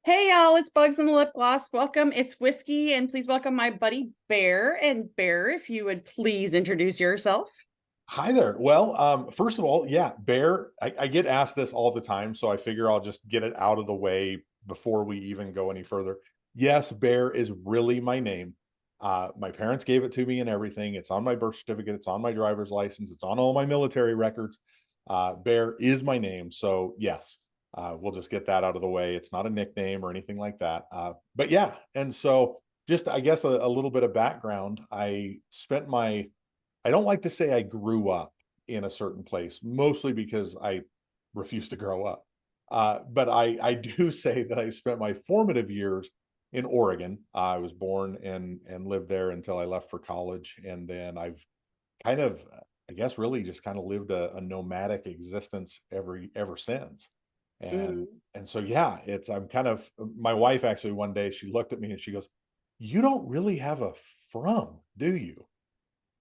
Hey y'all, it's Bugs and the Lip Gloss. Welcome. It's Whiskey, and please welcome my buddy Bear. And Bear, if you would please introduce yourself. Hi there. Well, first of all, yeah, Bear, I get asked this all the time, so I figure I'll just get it out of the way before we even go any further. Yes, Bear is really my name. My parents gave it to me and everything. It's on my birth certificate, it's on my driver's license, it's on all my military records. Bear is my name. So, yes, we'll just get that out of the way. It's not a nickname or anything like that. But yeah, and so just I guess a little bit of background. I don't like to say I grew up in a certain place, mostly because I refuse to grow up. But I do say that I spent my formative years in Oregon. I was born and lived there until I left for college, and then I've kind of, I guess, really just kind of lived a nomadic existence ever since. And Mhm. and so yeah, it's I'm kind of my wife actually one day she looked at me and she goes, "You don't really have a from, do you?"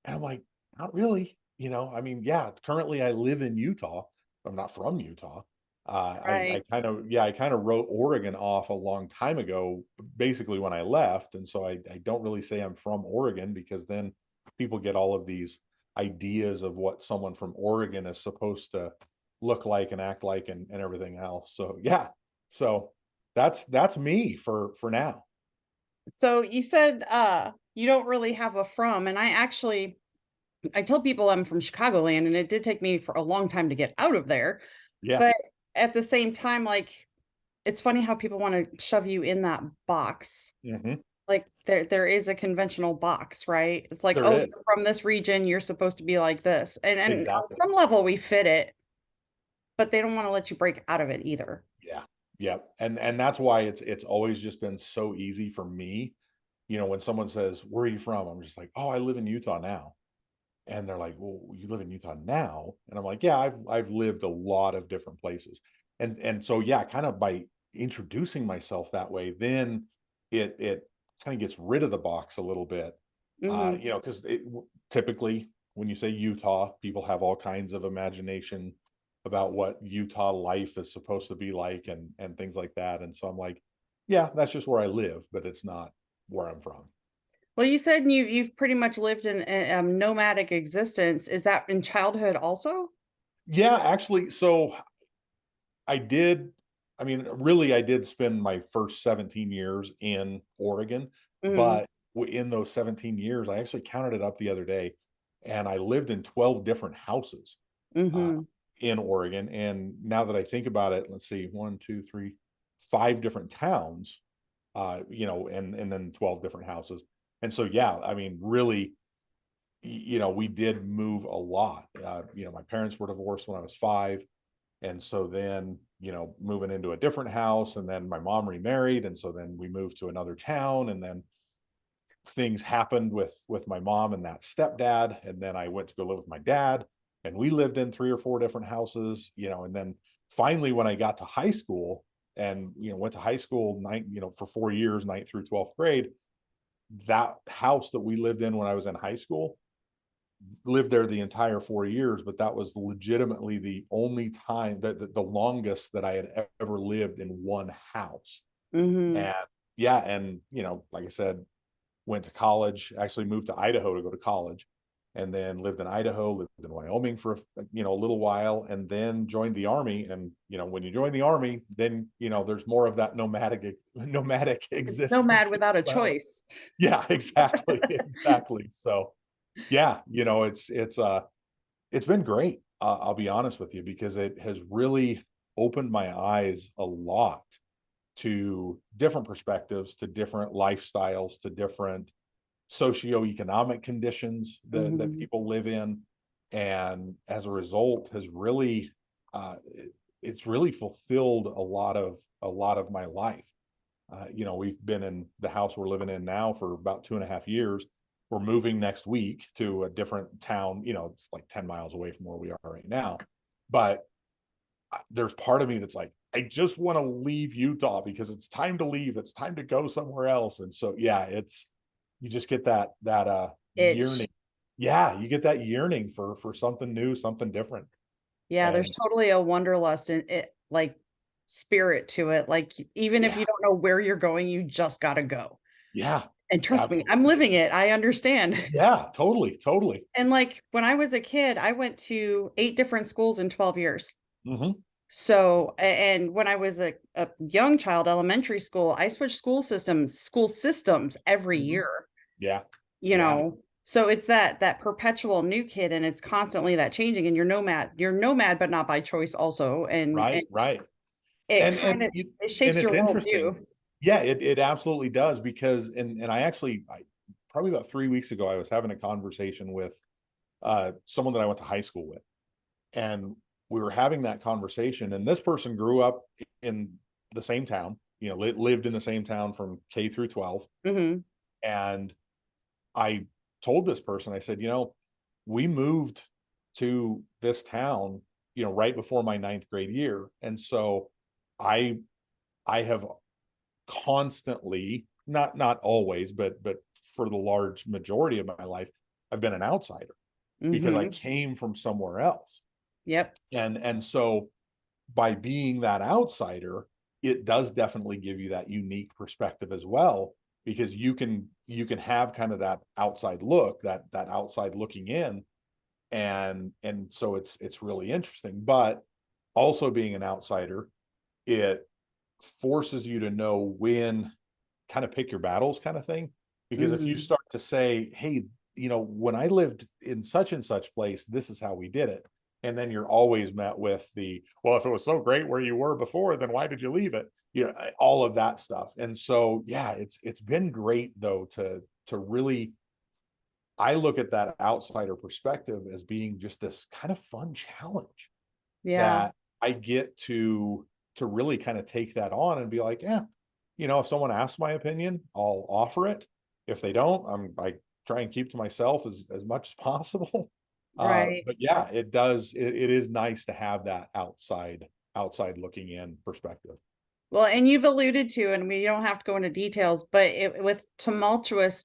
And I'm like, "Not really." I mean, yeah, currently I live in Utah. I'm not from Utah. I Right. kind of, yeah, I kind of wrote Oregon off a long time ago, basically when I left. And so I don't really say I'm from Oregon because then people get all of these ideas of what someone from Oregon is supposed to look like and act like and everything else. So yeah. So that's me for now. So you said you don't really have a from, and I tell people I'm from Chicagoland, and it did take me for a long time to get out of there. Yeah. But at the same time, like it's funny how people want to shove you in that box. Hmm. Like there is a conventional box, right? It's like, There oh, is. you're from this region, you're supposed to be like this. And on Exactly. some level we fit it, but they don't want to let you break out of it either. Yeah. Yep. And that's why it's always just been so easy for me. When someone says, "Where are you from?" I'm just like, "Oh, I live in Utah now." And they're like, "Well, you live in Utah now?" And I'm like, "Yeah, I've lived a lot of different places." And so yeah, kind of by introducing myself that way, then it kind of gets rid of the box a little bit. Mhm. Because typically when you say Utah, people have all kinds of imagination about what Utah life is supposed to be like and things like that. And so I'm like, yeah, that's just where I live, but it's not where I'm from. Well, you said you've pretty much lived in a nomadic existence. Is that in childhood also? Yeah, actually, so I did. I mean, really, I did spend my first 17 years in Oregon, Mhm. but in those 17 years, I actually counted it up the other day, and I lived in 12 different houses uh, Mhm. in Oregon. And now that I think about it, let's see, one, two, three, five different towns, and then 12 different houses. And so, yeah, I mean, really, we did move a lot. My parents were divorced when I was 5, and so then, moving into a different house, and then my mom remarried, and so then we moved to another town, and then things happened with my mom and that stepdad, and then I went to go live with my dad, and we lived in 3 or 4 different houses, and then finally when I got to high school and, went to high school for 4 years, ninth through 12th grade, that house that we lived in when I was in high school, lived there the entire 4 years, but that was legitimately the only time that the longest that I had ever lived in one house. Mhm. And yeah, and like I said, went to college, actually moved to Idaho to go to college, and then lived in Idaho, lived in Wyoming for a little while, and then joined the army. And when you join the army, then there's more of that nomadic It's nomad existence as without a well. choice. Yeah, exactly, exactly. So yeah, it's been great. I'll be honest with you because it has really opened my eyes a lot to different perspectives, to different lifestyles, to different socioeconomic conditions that Mhm. people live in, and as a result, has really it's really fulfilled a lot of my life. We've been in the house we're living in now for about 2.5 years. We're moving next week to a different town. It's like 10 miles away from where we are right now. But there's part of me that's like, I just want to leave Utah because it's time to leave. It's time to go somewhere else. And so, yeah, you just get that Itch. yearning. Yeah, you get that yearning for something new, something different. Yeah, there's And totally a wanderlust in it, like spirit to it. Like, even if Yeah. you don't know where you're going, you just gotta go. Yeah. And trust me, I'm Absolutely. living it. I understand. Yeah, totally, totally. And like when I was a kid, I went to 8 different schools in 12 years. Mhm. So, and when I was a young child, elementary school, I switched school systems every Mhm. year, Yeah. you Yeah. know. So it's that perpetual new kid, and it's constantly that changing, and you're nomad, but not by choice also. And Right, right. it kind And of you it and shapes it's your interesting. worldview. Yeah, it absolutely does because and I probably about 3 weeks ago, I was having a conversation with, someone that I went to high school with, and we were having that conversation, and this person grew up in the same town, lived in the same town from K through 12, Mhm. and I told this person, I said, we moved to this town, right before my ninth grade year. And so I I have constantly, not always, but for the large majority of my life, I've been an outsider because I Mhm. came from somewhere else. Yep. And so by being that outsider, it does definitely give you that unique perspective as well, because you can have kind of that outside look, that outside looking in, and so it's really interesting. But also being an outsider, it forces you to know when kind of pick your battles kind of thing. Because if you Mhm. start to say, hey, when I lived in such and such place, this is how we did it. And then you're always met with the, well, if it was so great where you were before, then why did you leave it? All of that stuff. And so, yeah, it's been great though to really, I look at that outsider perspective as being just this kind of fun challenge Yeah. that I get to really kind of take that on and be like, yeah, if someone asks my opinion, I'll offer it. If they don't, I try and keep to myself as much as possible. Right. But yeah, it is nice to have that outside looking in perspective. Well, and you've alluded to, and we don't have to go into details, but with tumultuous,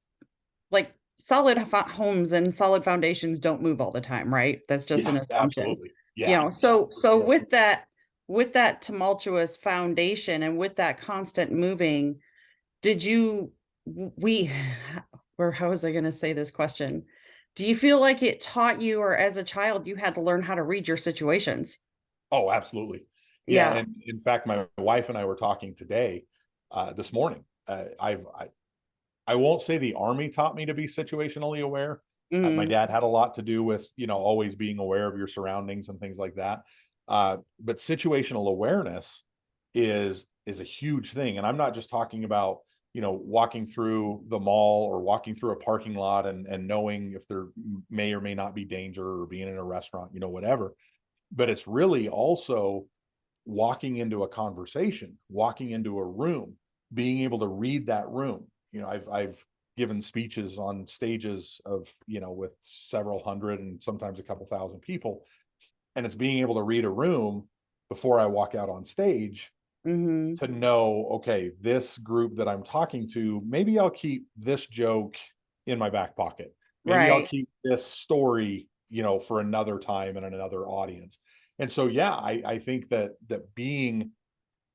like solid homes and solid foundations don't move all the time, right? That's just an Yeah, assumption. absolutely. You Yeah, know, yeah, so for so sure. with that tumultuous foundation and with that constant moving, did you we or how was I going to say this question? Do you feel like it taught you, or as a child you had to learn how to read your situations? Oh, absolutely. Yeah, Yeah. and in fact, my wife and I were talking today, this morning. I won't say the army taught me to be situationally aware. My Mhm. dad had a lot to do with, always being aware of your surroundings and things like that. But situational awareness is a huge thing, and I'm not just talking about, walking through the mall or walking through a parking lot and knowing if there may or may not be danger, or being in a restaurant, whatever. But it's really also walking into a conversation, walking into a room, being able to read that room. I've given speeches on stages of, with several hundred and sometimes a couple thousand people, and it's being able to read a room before I walk out on stage Mhm. to know, okay, this group that I'm talking to, maybe I'll keep this joke in my back pocket. Maybe I'll Right. keep this story, for another time and another audience. And so, yeah, I think that being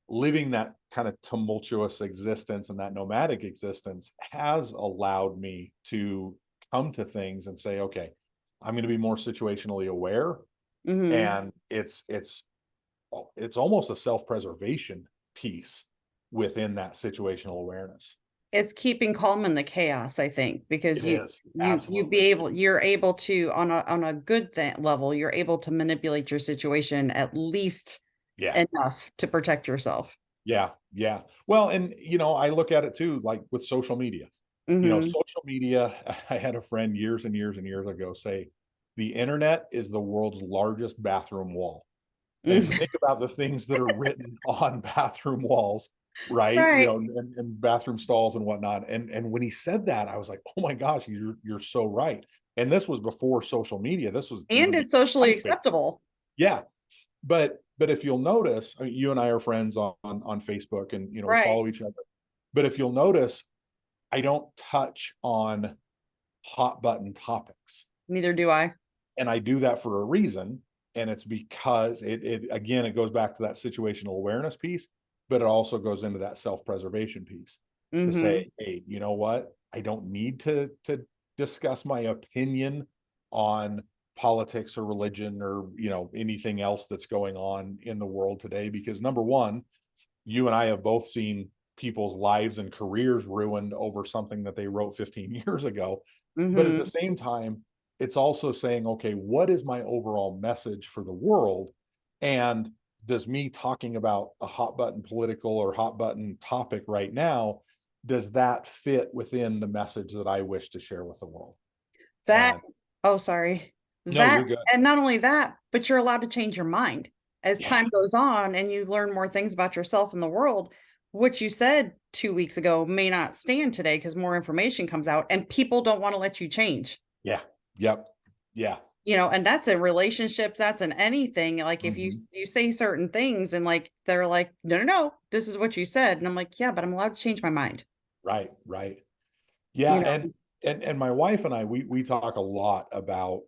living that kind of tumultuous existence and that nomadic existence has allowed me to come to things and say, okay, I'm going to be more situationally aware. Mhm. And it's almost a self-preservation piece within that situational awareness. It's keeping calm in the chaos, I think, because It is absolutely. you're able to, on a good level, you're able to manipulate your situation at least Yeah. enough to protect yourself. Yeah. Yeah. Well, and I look at it too, like with social media. Mhm. Social media, I had a friend years and years and years ago say, the internet is the world's largest bathroom wall. And if you Mm. think about the things that are written on bathroom walls, right? Right. And bathroom stalls and whatnot. And when he said that, I was like, oh my gosh, you're so right. And this was before social media. This was And even it's before socially MySpace. acceptable. Yeah. But if you'll notice, I mean, you and I are friends on Facebook, and we Right. follow each other. But if you'll notice, I don't touch on hot button topics. Neither do I. And I do that for a reason, And it's because it again, it goes back to that situational awareness piece, but it also goes into that self-preservation piece to Mm-hmm. say, hey, you know what? I don't need to discuss my opinion on politics or religion or anything else that's going on in the world today, because number one, you and I have both seen people's lives and careers ruined over something that they wrote 15 years ago. But at the Mm-hmm. same time, it's also saying, okay, what is my overall message for the world? And does me talking about a hot button political or hot button topic right now, does that fit within the message that I wish to share with the world? That, And oh, sorry. no, That, you're good. and not only that, but you're allowed to change your mind as Yeah, time goes on and you learn more things about yourself and the world. What you said 2 weeks ago may not stand today because more information comes out and people don't want to let you change. yeah, yep, yeah. And that's in relationships, that's in anything. Like if you Mhm. you say certain things and like they're like, no, no, no, this is what you said. And I'm like, yeah, but I'm allowed to change my mind. Right, right. Yeah, You and know, and my wife and I, we talk a lot about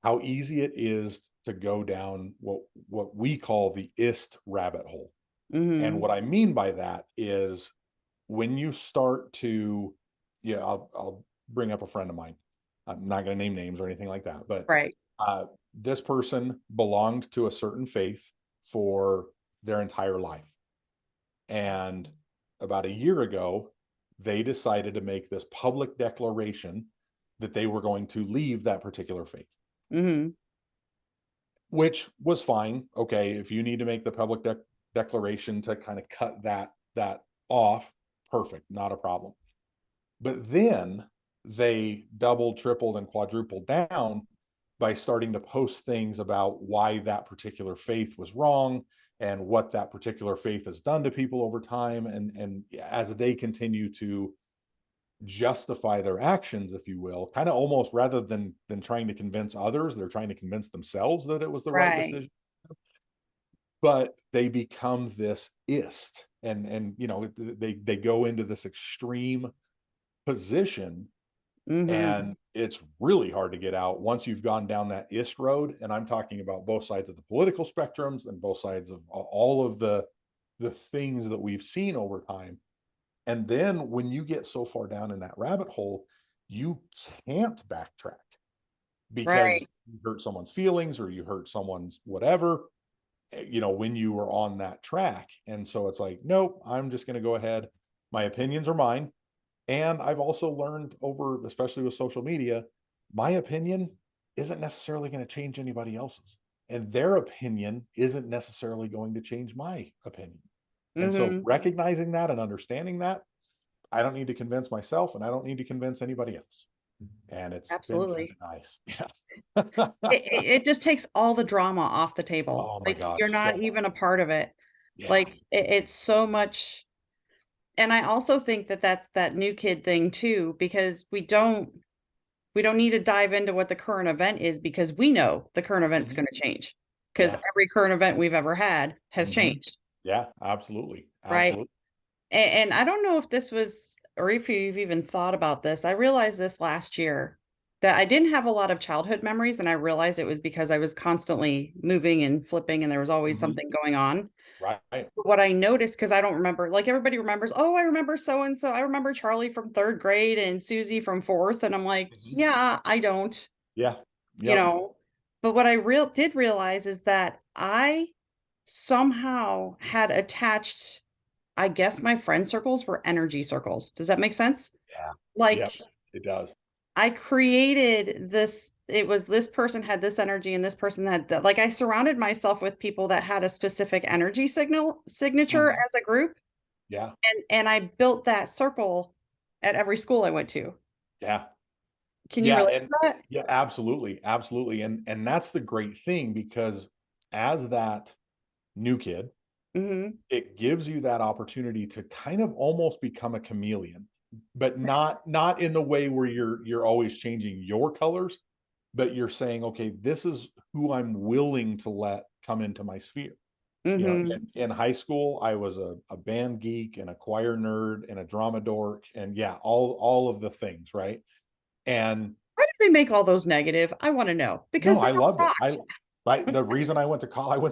how easy it is to go down what we call the ist rabbit hole. And hmm. what I mean by that is when you start to, yeah, I'll bring up a friend of mine. I'm not going to name names or anything like that, but Right. uh, this person belonged to a certain faith for their entire life. And about a year ago, they decided to make this public declaration that they were going to leave that particular faith, Hmm. which was fine. Okay, if you need to make the public declaration to kind of cut that off, perfect, not a problem. But then they doubled, tripled, and quadrupled down by starting to post things about why that particular faith was wrong and what that particular faith has done to people over time. And as they continue to justify their actions, if you will, kind of almost rather than trying to convince others, they're trying to convince themselves that it was the right Right. decision. But they become this ist, and they go into this extreme position, Hmm. and it's really hard to get out once you've gone down that ist road. And I'm talking about both sides of the political spectrums and both sides of all of the things that we've seen over time. And then when you get so far down in that rabbit hole, you can't backtrack because Right. you hurt someone's feelings or you hurt someone's whatever, when you were on that track. And so it's like, nope, I'm just going to go ahead. My opinions are mine. And I've also learned over, especially with social media, my opinion isn't necessarily going to change anybody else's. And their opinion isn't necessarily going to change my opinion. And so Hmm. recognizing that and understanding that, I don't need to convince myself and I don't need to convince anybody else. And it's been kind Absolutely. of nice. Yeah. It just takes all the drama off the table. Oh my Like gosh, you're so not even a part of it. yeah. Like it's so much. And I also think that that's that new kid thing too, because we don't need to dive into what the current event is because we know the current event's Mhm. going to change because Yeah. every current event we've ever had has Mhm. changed, Yeah, absolutely. right? Absolutely. And I don't know if this was, or if you've even thought about this. I realized this last year that I didn't have a lot of childhood memories. And I realized it was because I was constantly moving and flipping and there was always Mhm. something going on. Right. What I noticed, because I don't remember, like everybody remembers, oh, I remember so and so. I remember Charlie from third grade and Susie from fourth. And I'm like, Mhm. yeah, I don't, Yeah. you Yep. know. But what I did realize is that I somehow had attached, I guess my friend circles were energy circles. Does that make sense? Yeah. Yep. Like It does. I created this, it was this person had this energy and this person had that. Like I surrounded myself with people that had a specific energy signature Mhm. as a group. Yeah. And I built that circle at every school I went to. Yeah. Can you Yeah, relate and to that? yeah, absolutely, absolutely, and that's the great thing because as that new kid, Mhm. it gives you that opportunity to kind of almost become a chameleon, but That's not in the way where you're always changing your colors, but you're saying, "Okay, this is who I'm willing to let come into my sphere." mhm. In high school, I was a band geek and a choir nerd and a drama dork and yeah, all of the things, right? And Why do they make all those negative? I want to know because No, they I loved are it. hot. The reason I went to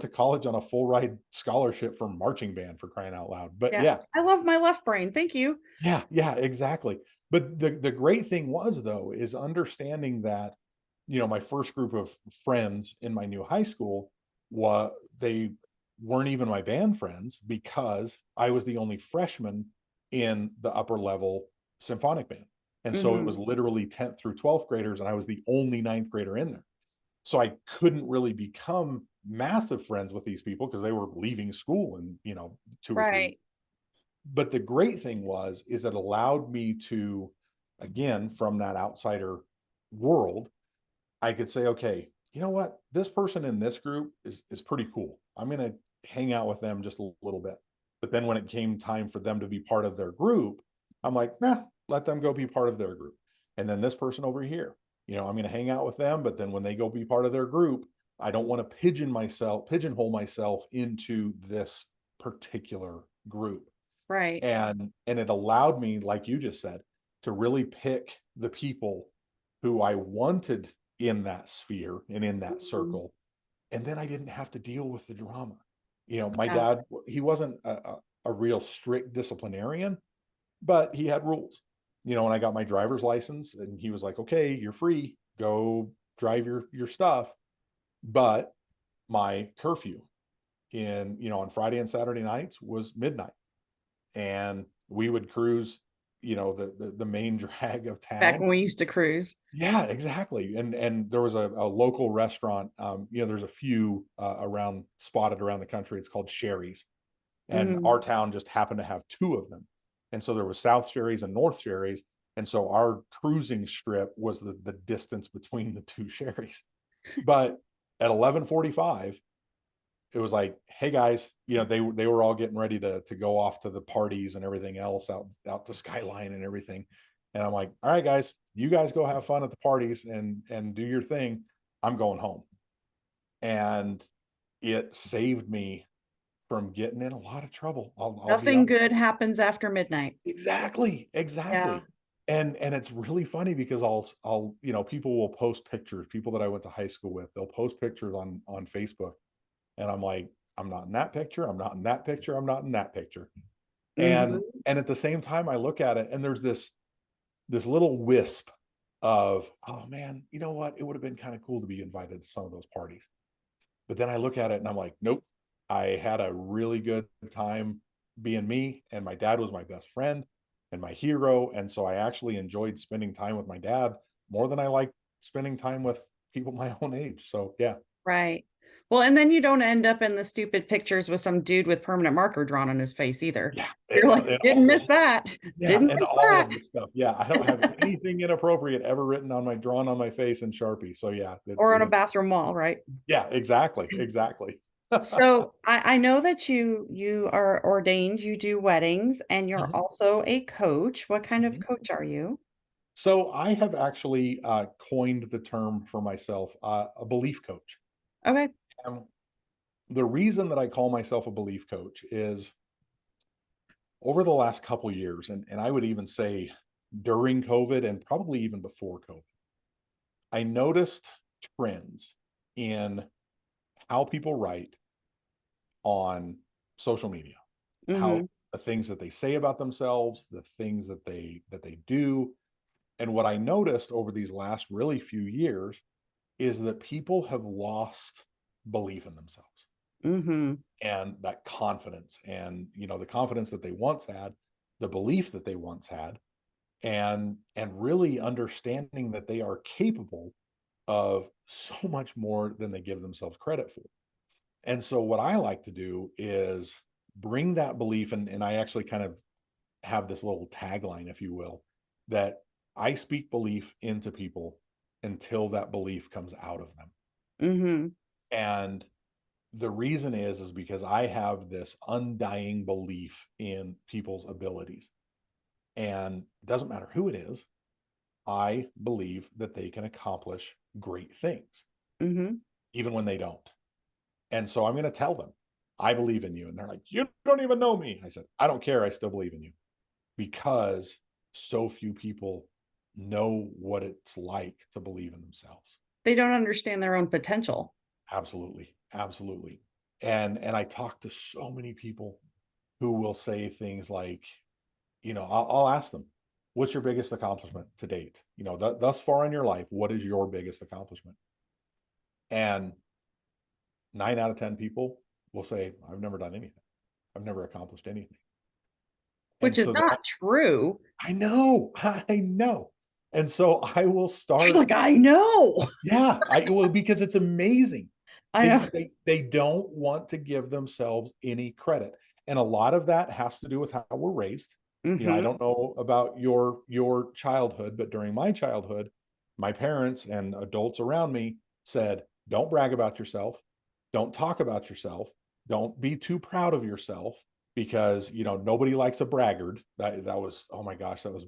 college on a full ride scholarship for marching band, for crying out loud. But Yeah. yeah, I love my left brain. Thank you. yeah, exactly. But the great thing was, though, is understanding that, my first group of friends in my new high school, what they weren't even my band friends because I was the only freshman in the upper level symphonic band. And so it was Mhm. literally 10th through 12th graders, and I was the only ninth grader in there. So I couldn't really become massive friends with these people because they were leaving school in, 2 or 3. Right. But the great thing is it allowed me to, again, from that outsider world, I could say, okay, you know what? This person in this group is pretty cool. I'm going to hang out with them just a little bit. But then when it came time for them to be part of their group, I'm like, nah, let them go be part of their group. And then this person over here, I'm going to hang out with them. But then when they go be part of their group, I don't want to pigeonhole myself into this particular group. Right. And it allowed me, like you just said, to really pick the people who I wanted in that sphere and in that Mhm. circle. And then I didn't have to deal with the drama. My Yeah. dad, he wasn't a real strict disciplinarian, but he had rules. When I got my driver's license, and he was like, okay, you're free, go drive your stuff. But my curfew on Friday and Saturday nights was midnight, and we would cruise, the main drag of Back town. when we used to cruise. Yeah, exactly. And there was a local restaurant. There's a few spotted around the country. It's called Sherry's, and Mhm. our town just happened to have two of them. And so there was South Sherry's and North Sherry's, and so our cruising strip was the distance between the two Sherry's. But at 11:45, it was like, hey guys, they were all getting ready to go off to the parties and everything else out to Skyline and everything. And I'm like, all right guys, you guys go have fun at the parties and do your thing. I'm going home. And it saved me from getting in a lot of trouble. I'll be Nothing honest. good happens after midnight. Exactly, Yeah. exactly. And it's really funny because I'll people will post pictures, people that I went to high school with, they'll post pictures on Facebook. And I'm like, I'm not in that picture. I'm not in that picture. I'm not in that picture. And Mhm. and at the same time, I look at it and there's this little wisp of, oh man, you know what? It would have been kind of cool to be invited to some of those parties. But then I look at it and I'm like, nope. I had a really good time being me, and my dad was my best friend and my hero. And so I actually enjoyed spending time with my dad more than I like spending time with people my own age. So yeah. Right. Well, and then you don't end up in the stupid pictures with some dude with permanent marker drawn on his face either. Yeah. You're like, And didn't miss that. yeah, Didn't and miss all that. of the stuff. Yeah, I don't have anything inappropriate ever drawn on my face in Sharpie. So yeah, Or on a bathroom wall, right? yeah, exactly, exactly. So I know that you are ordained, you do weddings, and you're Mhm, also a coach. What kind of mhm. coach are you? So I have actually coined the term for myself, a belief coach. Okay. And the reason that I call myself a belief coach is over the last couple years, and I would even say during COVID and probably even before COVID, I noticed trends in how people write on social media, how Mhm. the things that they say about themselves, the things that they do. And what I noticed over these last really few years is that people have lost belief in themselves Mhm. and that confidence, and the confidence that they once had, the belief that they once had, and really understanding that they are capable of so much more than they give themselves credit for. And so what I like to do is bring that belief, and I actually kind of have this little tagline, if you will, that I speak belief into people until that belief comes out of them. Mhm. And the reason is because I have this undying belief in people's abilities. And it doesn't matter who it is, I believe that they can accomplish great things, Mhm. even when they don't. And so I'm going to tell them, I believe in you. And they're like, you don't even know me. I said, I don't care. I still believe in you because so few people know what it's like to believe in themselves. They don't understand their own potential. Absolutely. Absolutely. And I talk to so many people who will say things like, I'll ask them, what's your biggest accomplishment to date? Thus far in your life, what is your biggest accomplishment? And 9 out of 10 people will say, I've never done anything. I've never accomplished anything. And Which is so not that true. I know, I know. And so I will I'm start, like, I know. yeah, I will, because it's amazing. I They know. they don't want to give themselves any credit. And a lot of that has to do with how we're raised. I Hmm. don't know about your childhood, but during my childhood, my parents and adults around me said, "Don't brag about yourself. Don't talk about yourself. Don't be too proud of yourself because, nobody likes a braggart." That was, oh my gosh, that was,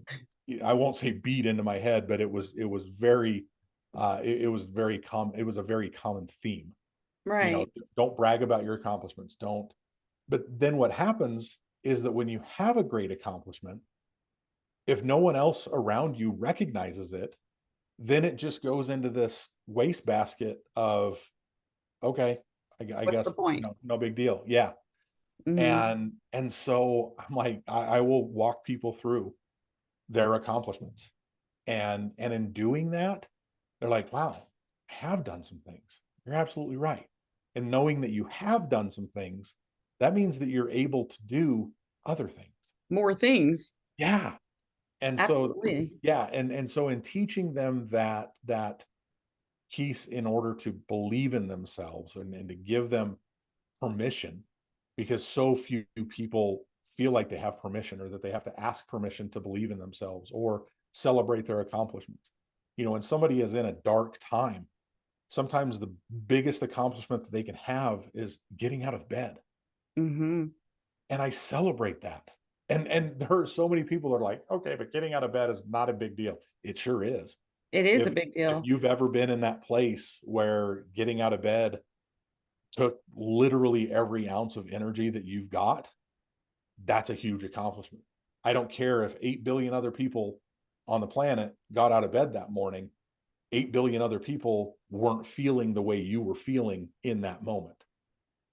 I won't say beat into my head, but it was very it was very common. It was a very common theme. you know Right. don't brag about your accomplishments, don't. But then what happens is that when you have a great accomplishment, if no one else around you recognizes it, then it just goes into this wastebasket of, okay, I What's the guess, point? no big deal, yeah. Hmm. And so I'm like, I will walk people through their accomplishments, and in doing that, they're like, wow, I have done some things. You're absolutely right. And knowing that you have done some things, that means that you're able to do other things. More things. Yeah. And so, Absolutely. yeah, and so in teaching them that piece in order to believe in themselves, and to give them permission, because so few people feel like they have permission, or that they have to ask permission to believe in themselves or celebrate their accomplishments. When somebody is in a dark time, sometimes the biggest accomplishment that they can have is getting out of bed. Hmm. And I celebrate that. And there are so many people that are like, okay, but getting out of bed is not a big deal. It sure is. It is a If big if deal. you've ever been in that place where getting out of bed took literally every ounce of energy that you've got, that's a huge accomplishment. I don't care if 8 billion other people on the planet got out of bed that morning, 8 billion other people weren't feeling the way you were feeling in that moment.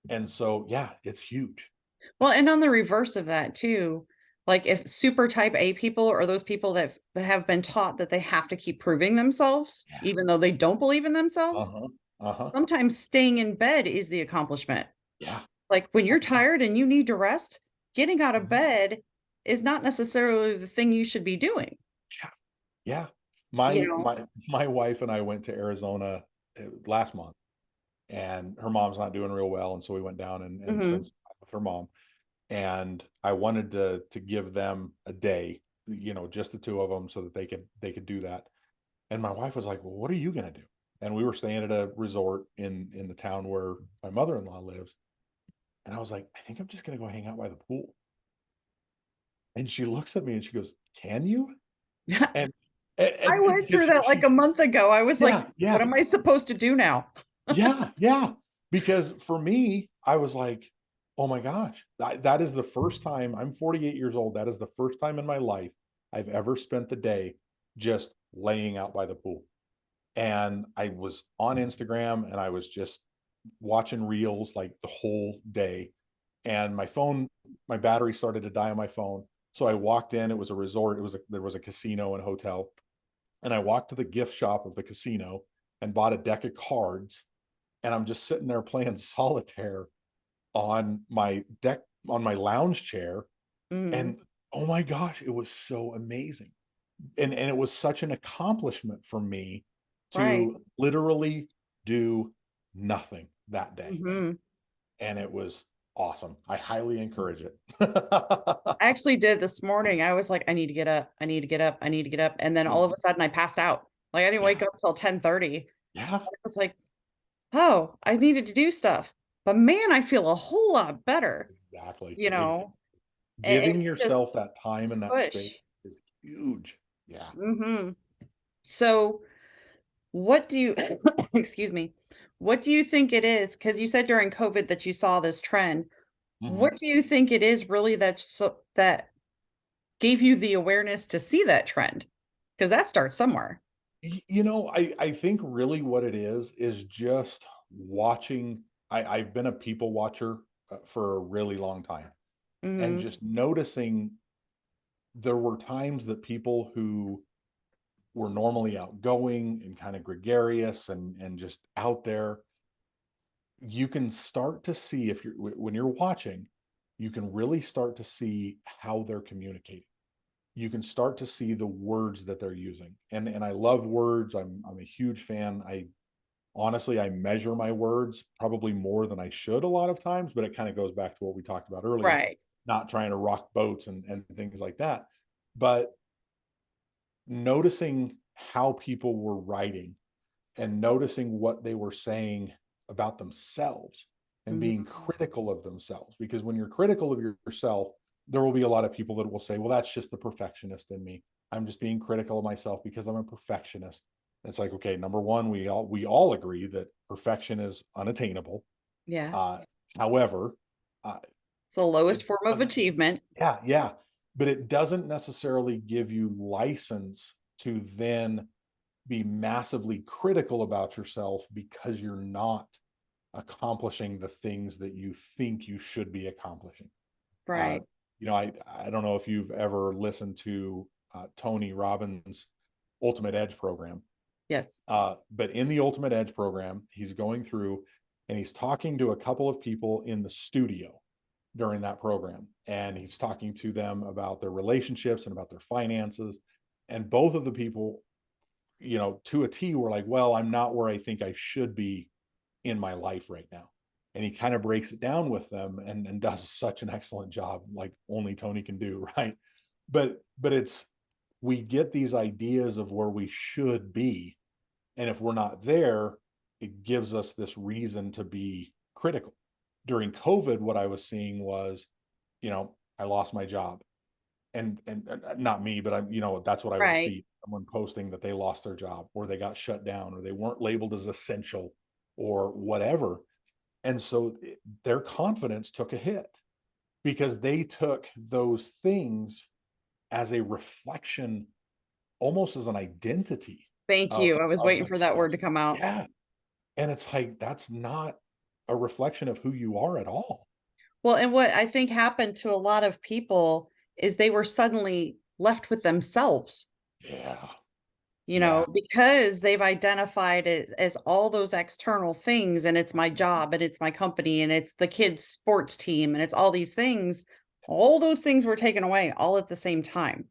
And so, yeah, it's huge. Well, and on the reverse of that too, like if super type A people are those people that have been taught that they have to keep proving themselves, Yeah. even though they don't believe in themselves, Uh-huh. Uh-huh. sometimes staying in bed is the accomplishment. Yeah. Like when you're tired and you need to rest, getting out of Mhm. bed is not necessarily the thing you should be doing, Yeah. Yeah. you My know? my my wife and I went to Arizona last month, and her mom's not doing real well, and so we went down and spent Mhm. some time with her mom. And I wanted to give them a day, just the two of them, so that they could do that. And my wife was like, "Well, what are you gonna do?" And we were staying at a resort in the town where my mother-in-law lives. And I was like, "I think I'm just gonna go hang out by the pool." And she looks at me and she goes, "Can you?" And I went because through that like she a month ago. I was like, yeah, what yeah, am I supposed to do now? yeah, yeah. Because for me, I was like, "Oh my gosh, that is the first time." I'm 48 years old. That is the first time in my life I've ever spent the day just laying out by the pool. And I was on Instagram, and I was just watching reels like the whole day. And my battery started to die on my phone. So I walked in. It was a resort. There was a casino and hotel. And I walked to the gift shop of the casino and bought a deck of cards. And I'm just sitting there playing solitaire on my deck, on my lounge chair. Mhm. And oh my gosh, it was so amazing. And it was such an accomplishment for me Right. to literally do nothing that day. Mhm. And it was awesome. I highly encourage it. I actually did this morning. I was like, I need to get up. I need to get up. I need to get up. And then all of Mhm. a sudden I passed out. Like I didn't wake Yeah, up till 10:30. yeah, I was like, oh, I needed to do stuff. But man, I feel a whole lot better, exactly. you Exactly. know. And Giving it's just yourself that time and that push. space is huge. Yeah. Hmm. So what do you excuse me, what do you think it is? Because you said during COVID that you saw this trend. Mhm. What do you think it is really that gave you the awareness to see that trend? Because that starts somewhere. I think really what it is just watching. I've been a people watcher for a really long time, and Hmm. just noticing there were times that people who were normally outgoing and kind of gregarious and just out there, you can start to see if when you're watching, you can really start to see how they're communicating. You can start to see the words that they're using. And I love words. I'm a huge fan. I honestly, I measure my words probably more than I should a lot of times, but it kind of goes back to what we talked about earlier, Right. not trying to rock boats and things like that. But noticing how people were writing and noticing what they were saying about themselves and Mhm. being critical of themselves. Because when you're critical of yourself, there will be a lot of people that will say, well, that's just the perfectionist in me. I'm just being critical of myself because I'm a perfectionist. It's like, okay, number one, we all agree that perfection is unattainable. Yeah. Uh, however, uh, It's the lowest it form of doesn't, achievement. yeah, yeah, but it doesn't necessarily give you license to then be massively critical about yourself because you're not accomplishing the things that you think you should be accomplishing. Uh, Right. I don't know if you've ever listened to Tony Robbins' Ultimate Edge program, Yes. but in the Ultimate Edge program, he's going through and he's talking to a couple of people in the studio during that program, and he's talking to them about their relationships and about their finances. And both of the people, to a T, were like, well, I'm not where I think I should be in my life right now. And he kind of breaks it down with them and does such an excellent job, like only Tony can do, right? But it's we get these ideas of where we should be. And if we're not there, it gives us this reason to be critical. During COVID, what I was seeing was, I lost my job, and not me, but that's what I would Right. see, someone posting that they lost their job or they got shut down or they weren't labeled as essential or whatever. And so their confidence took a hit because they took those things as a reflection, almost as an identity Thank of you. I was of waiting for that word themselves. to come out. Yeah. And it's like that's not a reflection of who you are at all. Well, and what I think happened to a lot of people is they were suddenly left with themselves, Yeah. you know, Yeah. because they've identified it as all those external things, and it's my Mhm. job and it's my company and it's the kids' sports team and it's all these things. All those things were taken away all at the same time.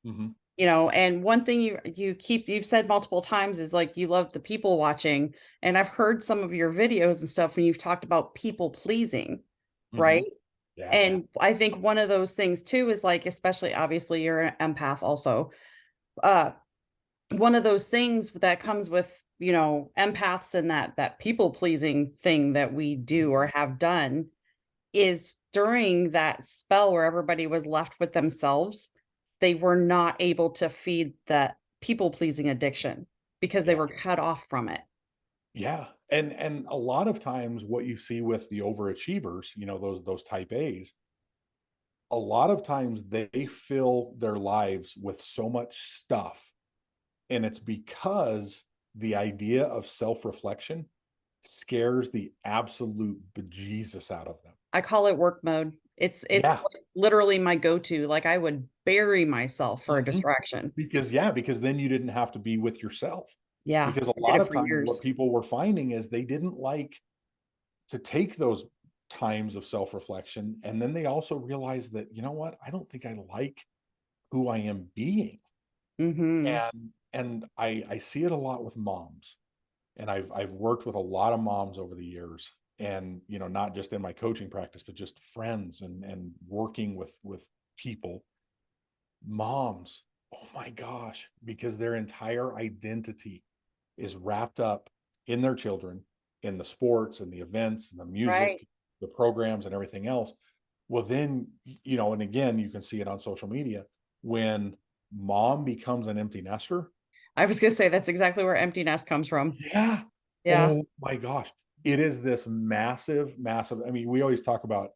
Mhm. And one thing you've said multiple times is like you love the people watching, and I've heard some of your videos and stuff when you've talked about people pleasing, right? Mhm. Yeah. And I think one of those things too is like, especially obviously you're an empath also. Uh one of those things that comes with, empaths and that people pleasing thing that we do or have done is during that spell where everybody was left with themselves, they were not able to feed that people pleasing addiction because they Yeah. were cut off from it. Yeah. And a lot of times what you see with the overachievers, those type A's, a lot of times they fill their lives with so much stuff. And it's because the idea of self-reflection scares the absolute bejesus out of them. I call it work mode. It's Yeah. like literally my go-to. Like I would bury myself for a Mhm. distraction. Because then you didn't have to be with yourself. Yeah, Because a I did lot it of for times what years. people were finding is they didn't like to take those times of self-reflection, and then they also realized that, you know what, I don't think I like who I am being. Mhm. And I see it a lot with moms, and I've worked with a lot of moms over the years, and not just in my coaching practice but just friends and working with people. Moms, oh my gosh, because their entire identity is wrapped up in their children, in the sports and the events and the Right. music, the programs and everything else. Well, then, and again, you can see it on social media when mom becomes an empty nester. I was gonna say that's exactly where empty nest comes from. Yeah. Yeah. Oh my gosh. It is this massive, massive. I mean, we always talk about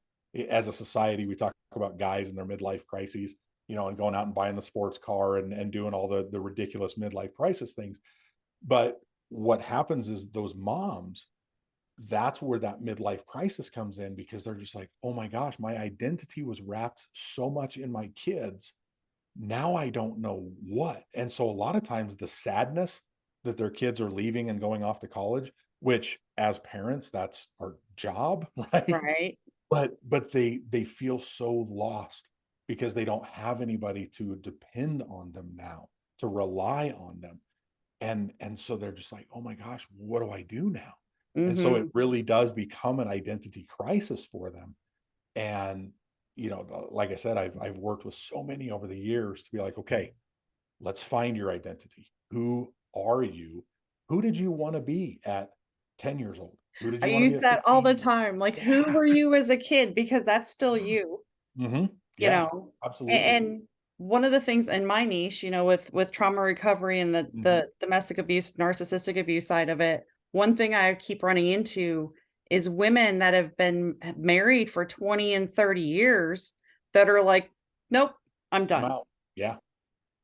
as a society, we talk about guys and their midlife crises. and going out and buying the sports car and doing all the ridiculous midlife crisis things. But what happens is those moms, that's where that midlife crisis comes in, because they're just like, oh my gosh, my identity was wrapped so much in my kids. Now I don't know what. And so a lot of times the sadness that their kids are leaving and going off to college, which as parents, that's our job, right? Right. But they feel so lost because they don't have anybody to depend on them now, to rely on them. And so they're just like, oh my gosh, what do I do now? And so it Hmm. really does become an identity crisis for them. And like I said, I've worked with so many over the years to be like, okay, let's find your identity. Who are you? Who did you want to be at 10 years old? Who did I you want to be use at that all the 15? time. Like, who Yeah. were you as a kid? Because that's still you, Hmm. you Yeah, know. absolutely. And one of the things in my niche, with trauma recovery and the Hmm. the domestic abuse, narcissistic abuse side of it, one thing I keep running into is women that have been married for 20 and 30 years that are like, nope, I'm I'm done. out. Yeah.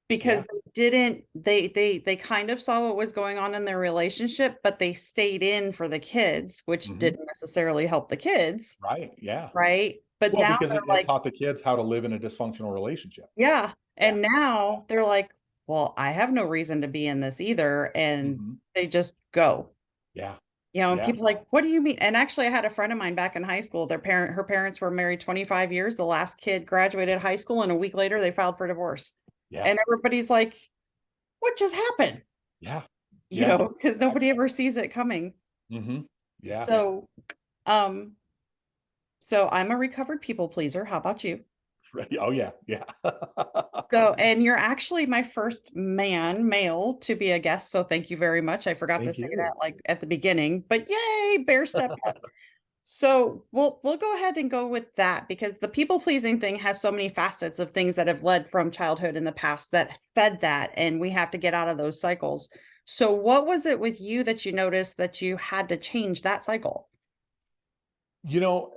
Because Yeah. they kind of saw what was going on in their relationship, but they stayed in for the kids, which Hmm. didn't necessarily help the kids, Right. Yeah. right? But Well, now because they're it like, taught the kids how to live in a dysfunctional relationship. yeah. Yeah. And now they're like, well, I have no reason to be in this either. And Hmm. they just go. Yeah. And Yeah. people are like, what do you mean? And actually, I had a friend of mine back in high school. Her parents were married 25 years. The last kid graduated high school, and a week later, they filed for divorce. Yeah. And everybody's like, what just happened? Yeah. Yeah. Because nobody Exactly. ever sees it coming. Hmm. Yeah. So, um, so I'm a recovered people pleaser. How about you? Right. Oh yeah. Yeah. So, and you're actually my first male to be a guest. So thank you very much. I forgot to Thank say you. that like at the beginning, but yay, bear stepped up. So we'll go ahead and go with that because the people pleasing thing has so many facets of things that have led from childhood in the past that fed that, and we have to get out of those cycles. So what was it with you that you noticed that you had to change that cycle? You know,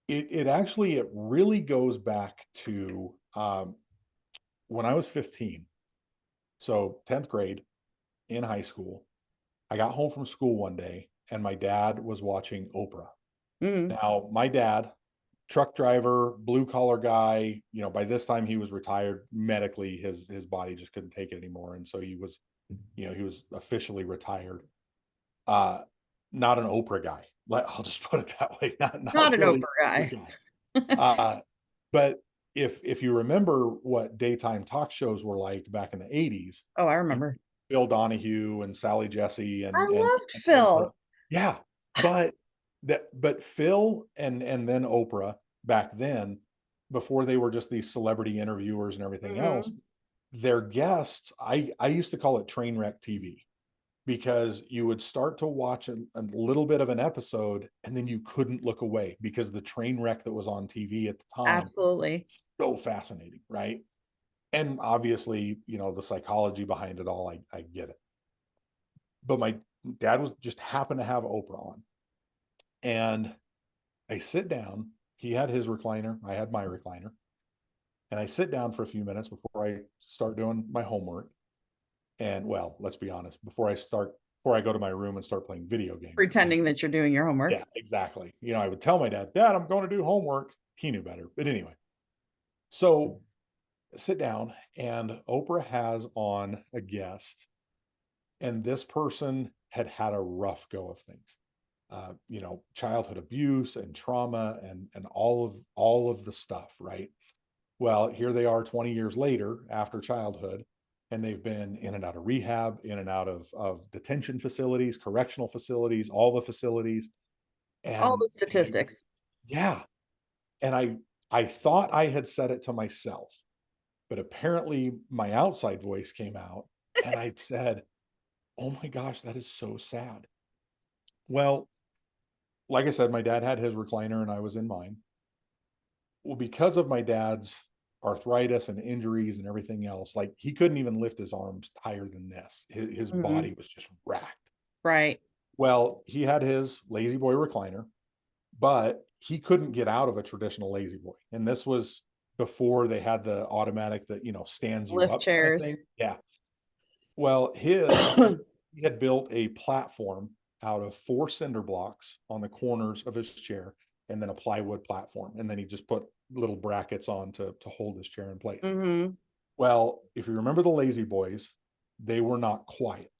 it really goes back to when I was 15. So 10th grade in high school, I got home from school one day and my dad was watching Oprah. Mhm. Now, my dad, truck driver, blue collar guy, by this time he was retired medically, his body just couldn't take it anymore. And so he was officially retired. Uh, Not an Oprah guy. I'll just put it that way. Not Not an really Oprah a guy. guy. Uh, but if you remember what daytime talk shows were like back in the 80s, Oh, I you know, remember. Bill Donahue and Sally Jesse I and loved Ed Car- Phil. yeah, but but Phil and then Oprah back then, before they were just these celebrity interviewers and everything else, Mhm. their guests, I used to call it train wreck TV, because you would start to watch a little bit of an episode and then you couldn't look away because the train wreck that was on TV at the time, Absolutely. so fascinating, right? And obviously, the psychology behind it all, I get it. But my dad was just happened to have Oprah on. And I sit down, he had his recliner, I had my recliner, and I sit down for a few minutes before I start doing my homework. And well, let's be honest, before I go to my room and start playing video games. Pretending that you're doing your homework. Yeah, exactly. I would tell my dad, Dad, I'm going to do homework. He knew better. But anyway, so sit down, and Oprah has on a guest, and this person had had a rough go of things. Childhood abuse and trauma and all of the stuff, right? Well, here they are 20 years later after childhood, and they've been in and out of rehab, in and out of detention facilities, correctional facilities, all the facilities. All And, the statistics. yeah, and I thought I had said it to myself, but apparently my outside voice came out and I said, "Oh my gosh, that is so sad." Well, like I said, my dad had his recliner and I was in mine. Well, because of my dad's arthritis and injuries and everything else, like he couldn't even lift his arms higher than this. His Mhm. body was just racked. Right. Well, he had his lazy boy recliner, but he couldn't get out of a traditional lazy boy. And this was before they had the automatic that, stands you Lift up kind of chairs. thing. Yeah. Well, he had built a platform out of 4 cinder blocks on the corners of his chair and then a plywood platform. And then he just put little brackets on to hold his chair in place. Mm-hmm. Well, if you remember the Lazy Boys, they were not quiet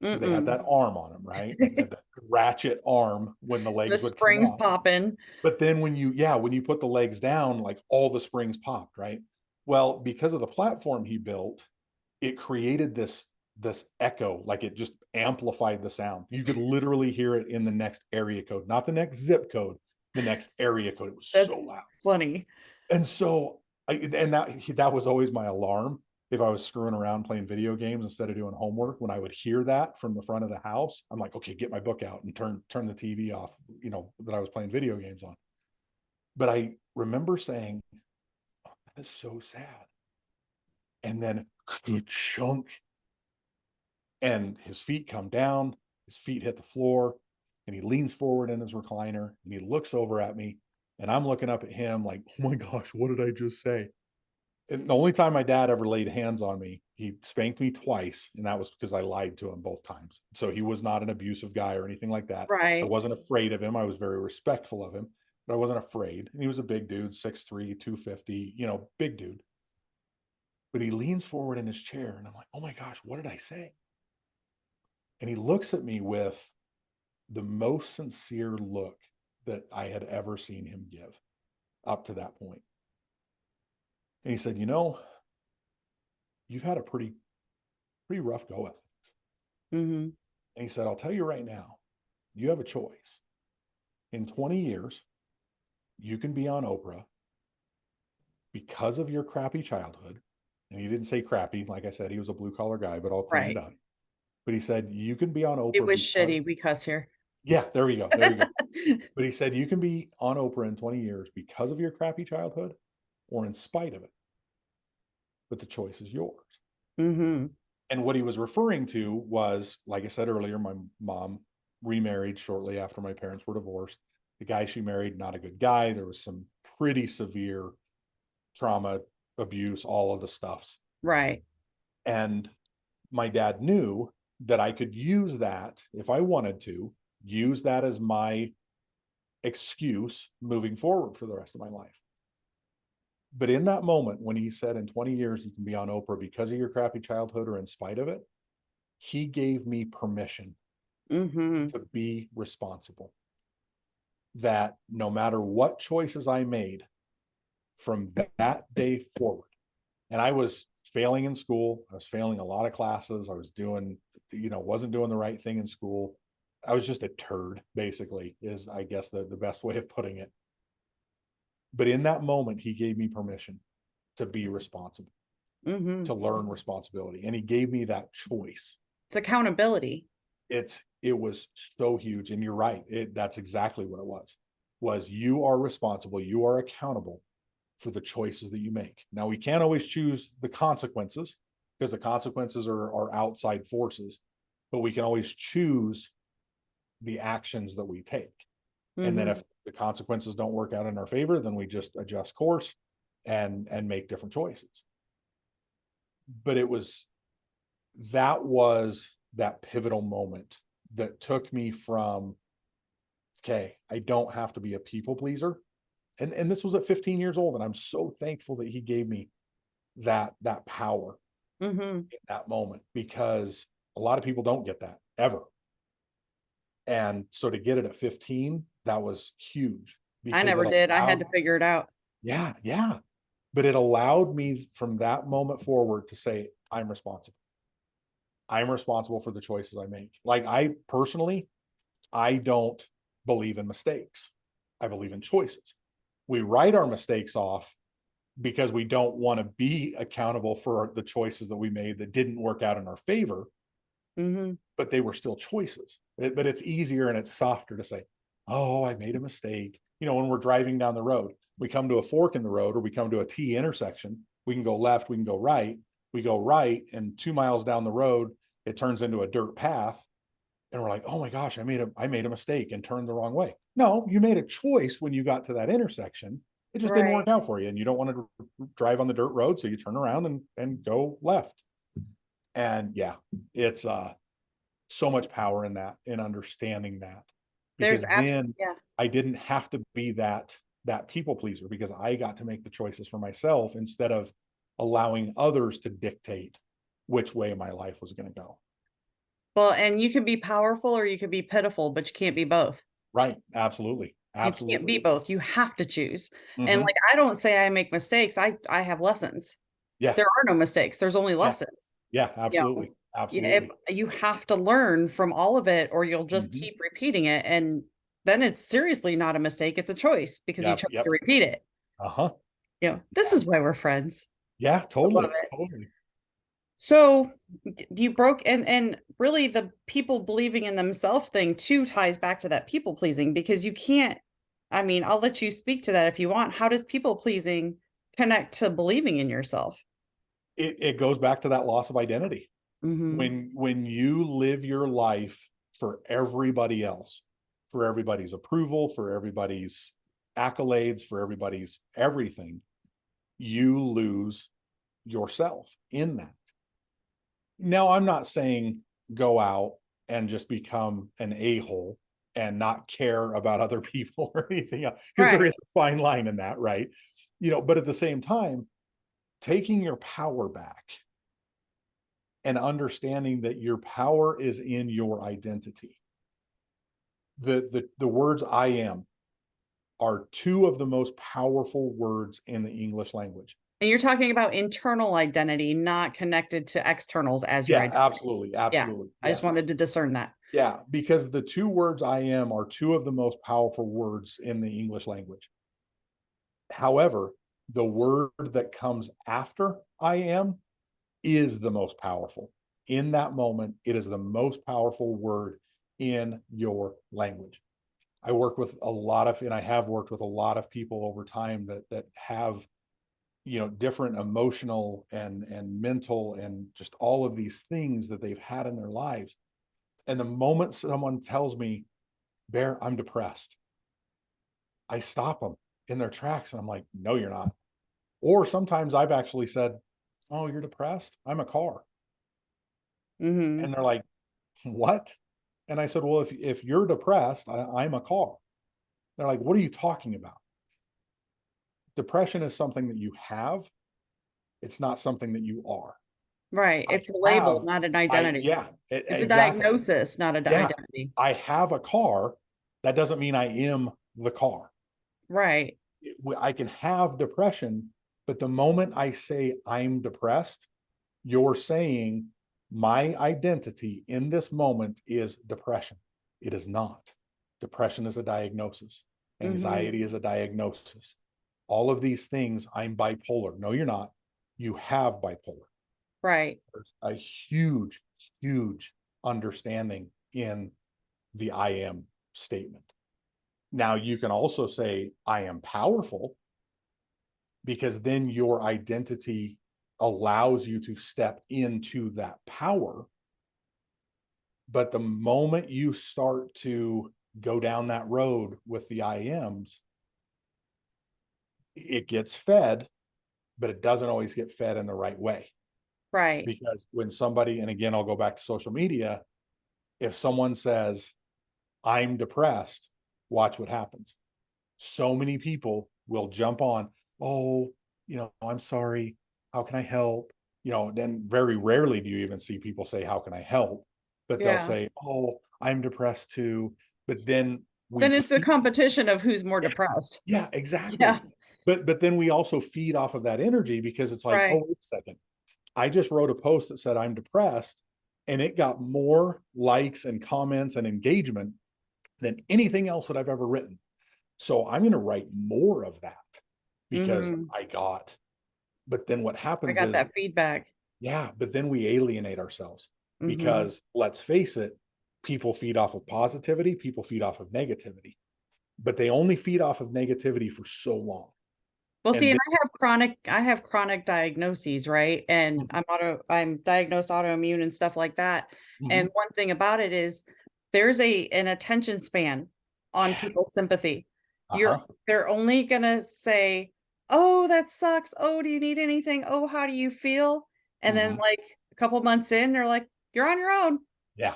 because they had Mm-mm. that arm on them, right? That ratchet arm when the The legs would come springs off. popping. But then when you put the legs down, like all the springs popped, right? Well, because of the platform he built, it created this echo, like it just amplified the sound. You could literally hear it in the next area code, not the next zip code, the next area code. It was That's so loud. funny. And so that was always my alarm if I was screwing around playing video games instead of doing homework. When I would hear that from the front of the house, I'm like, okay, get my book out and turn the TV off, that I was playing video games on. But I remember saying, oh, that is so sad. And then chunk, and his feet come down, his feet hit the floor, and he leans forward in his recliner and he looks over at me, and I'm looking up at him like, oh my gosh, what did I just say? And the only time my dad ever laid hands on me, he spanked me twice, and that was because I lied to him both times. So he was not an abusive guy or anything like that. I Right. wasn't afraid of him. I was very respectful of him, but I wasn't afraid. And he was a big dude, 6'3", 250, big dude. But he leans forward in his chair, and I'm like, oh my gosh, what did I say? And he looks at me with the most sincere look that I had ever seen him give up to that point. And he said, you've had a pretty rough go at things. Mm-hmm. And he said, I'll tell you right now, you have a choice. In 20 years, you can be on Oprah because of your crappy childhood. And he didn't say crappy. Like I said, he was a blue collar guy, but I'll clean it Right. up. But he said, you can be on It Oprah was because, shitty. We cuss here. yeah, there we go. There we go. But he said, you can be on Oprah in 20 years because of your crappy childhood or in spite of it. But the choice is yours. Mm-hmm. And what he was referring to was, like I said earlier, my mom remarried shortly after my parents were divorced. The guy she married, not a good guy. There was some pretty severe trauma, abuse, all of the stuffs. Right. And my dad knew that I could use that if I wanted to, use that as my excuse moving forward for the rest of my life. But in that moment, when he said in 20 years, you can be on Oprah because of your crappy childhood or in spite of it, he gave me permission Mm-hmm. to be responsible. That no matter what choices I made from that day forward, and I was failing in school, I was failing a lot of classes, I was doing, wasn't doing the right thing in school. I was just a turd, basically, is I guess the best way of putting it. But in that moment, he gave me permission to be responsible, Mm-hmm. to learn responsibility. And he gave me that choice. It's accountability. It was so huge. And you're right. That's exactly what it was you are responsible. You are accountable for the choices that you make. Now we can't always choose the consequences because the consequences are outside forces, but we can always choose the actions that we take. And then Mm-hmm. if the consequences don't work out in our favor, then we just adjust course and make different choices. But that was that pivotal moment that took me from, okay, I don't have to be a people pleaser. And this was at 15 years old. And I'm so thankful that he gave me that power Mm-hmm. in that moment, because a lot of people don't get that ever. And so to get it at 15, that was huge I because never it did. I had allowed, to figure it out. yeah, yeah. But it allowed me from that moment forward to say, I'm responsible. I'm responsible for the choices I make. Like I personally, I don't believe in mistakes. I believe in choices. We write our mistakes off because we don't want to be accountable for the choices that we made that didn't work out in our favor, Mm-hmm. but they were still choices. But it's easier and it's softer to say, oh, I made a mistake. When we're driving down the road, we come to a fork in the road or we come to a T intersection, we can go left, we can go right. We go right, and 2 miles down the road, it turns into a dirt path. And we're like, oh my gosh, I made a mistake and turned the wrong way. No, you made a choice when you got to that intersection It just didn't Right. work out for you, and you don't want to drive on the dirt road, so you turn around and go left. And yeah, it's so much power in that, in understanding that, There's because then yeah. I didn't have to be that people pleaser, because I got to make the choices for myself instead of allowing others to dictate which way my life was going to go. Well, and you can be powerful or you can be pitiful, but you can't be both. Right. Absolutely. You can't Absolutely. be both. You have to choose. And Hmm. like I don't say I make mistakes. I have lessons. Yeah. There are no mistakes. There's only Yeah. lessons. Yeah. You Absolutely. know, yeah, if Absolutely. you have to learn from all of it or you'll just Hmm. keep repeating it. And then it's seriously not a mistake. It's a choice because you Yep. chose to Yep. repeat it. Uh-huh. This is why we're friends. Yeah. I love Totally. it. Totally. So you broke and really the people believing in themselves thing too ties back to that people pleasing because you can't, I mean, I'll let you speak to that if you want. How does people pleasing connect to believing in yourself? It goes back to that loss of identity. Hmm. When you live your life for everybody else, for everybody's approval, for everybody's accolades, for everybody's everything, you lose yourself in that. Now, I'm not saying go out and just become an a-hole and not care about other people or anything else, because there Right. is a fine line in that, right? But at the same time, taking your power back and understanding that your power is in your identity. The words I am are two of the most powerful words in the English language. And you're talking about internal identity, not connected to externals as your Yeah, identity. absolutely. Yeah. Absolutely. I Yeah. just wanted to discern that. Yeah. Because the two words I am are two of the most powerful words in the English language. However, the word that comes after I am is the most powerful. In that moment, it is the most powerful word in your language. I work with a lot of, and I have worked with a lot of people over time that have, different emotional and mental and just all of these things that they've had in their lives. And the moment someone tells me, Bear, I'm depressed, I stop them in their tracks and I'm like, no, you're not. Or sometimes I've actually said, oh, you're depressed? I'm a car. Hmm. And they're like, what? And I said, well, if you're depressed, I'm a car. They're like, what are you talking about? Depression is something that you have. It's not something that you are. Right. I It's a label, have, not an I, identity. yeah, It's a exactly. diagnosis, not an Yeah. identity. I have a car. That doesn't mean I am the car. Right. I can have depression, but the moment I say I'm depressed, you're saying my identity in this moment is depression. It is not. Depression is a diagnosis. Hmm. Anxiety is a diagnosis. All of these things, I'm bipolar. No, you're not. You have bipolar. Right. There's a huge, huge understanding in the I am statement. Now, you can also say, I am powerful, because then your identity allows you to step into that power. But the moment you start to go down that road with the I ams, it gets fed, but it doesn't always get fed in the right way. Right. Because when somebody, and again, I'll go back to social media, if someone says, I'm depressed, watch what happens. So many people will jump on, oh, I'm sorry. How can I help? Then very rarely do you even see people say, how can I help? But they'll Yeah. say, oh, I'm depressed too. But then we Then it's a feed, competition of who's more depressed. yeah, exactly. Yeah. But then we also feed off of that energy, because it's like, oh, Right. wait a second. I just wrote a post that said I'm depressed, and it got more likes and comments and engagement than anything else that I've ever written. So I'm going to write more of that because Hmm. but then what I happens got is, that feedback. yeah, but then we alienate ourselves, Hmm. because let's face it, people feed off of positivity, people feed off of negativity, but they only feed off of negativity for so long. Well, see, And and then, I have chronic diagnoses, right? And I'm diagnosed autoimmune and stuff like that. And mhm, one thing about it is there's an attention span on yeah, people's sympathy. you're Uh-huh. they're only gonna say, "Oh, that sucks. Oh, do you need anything? Oh, how do you feel?" And then, Mhm. like, a couple months in, they're like, "You're on your own." Yeah,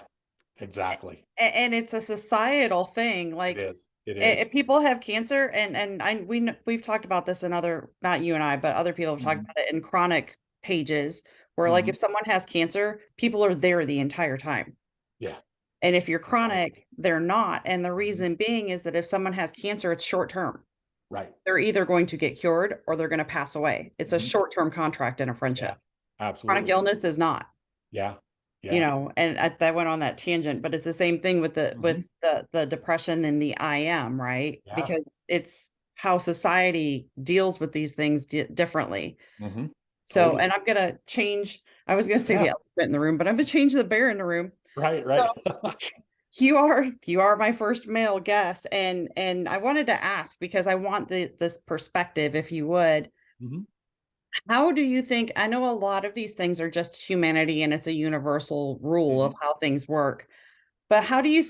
exactly. And it's a societal thing, It like, is. It if is. people have cancer, and we've talked about this in other, not you and I, but other people have talked Mhm. about it in chronic pages, where, like, Mhm. if someone has cancer, people are there the entire time. Yeah. And if you're Right. chronic, they're not, and the Mhm. reason being is that if someone has cancer, it's short term. Right. They're either going to get cured or they're gonna pass away. It's a Mhm. short-term contract in a Yeah. friendship. Chronic Absolutely. illness is not, Yeah. Yeah. and that went on that tangent, but it's the same thing with the Mhm. depression and the IM, right? Yeah. Because it's how society deals with these things differently. Mhm. So, and Totally. I'm gonna change, I was gonna say Yeah. the elephant in the room, but I'm gonna change the bear in the room. Right, So, right. you are my first male guest, and I wanted to ask because I want this perspective, if you would. Mhm. How do you think, I know a lot of these things are just humanity and it's a universal rule of Mhm. how things work, but how do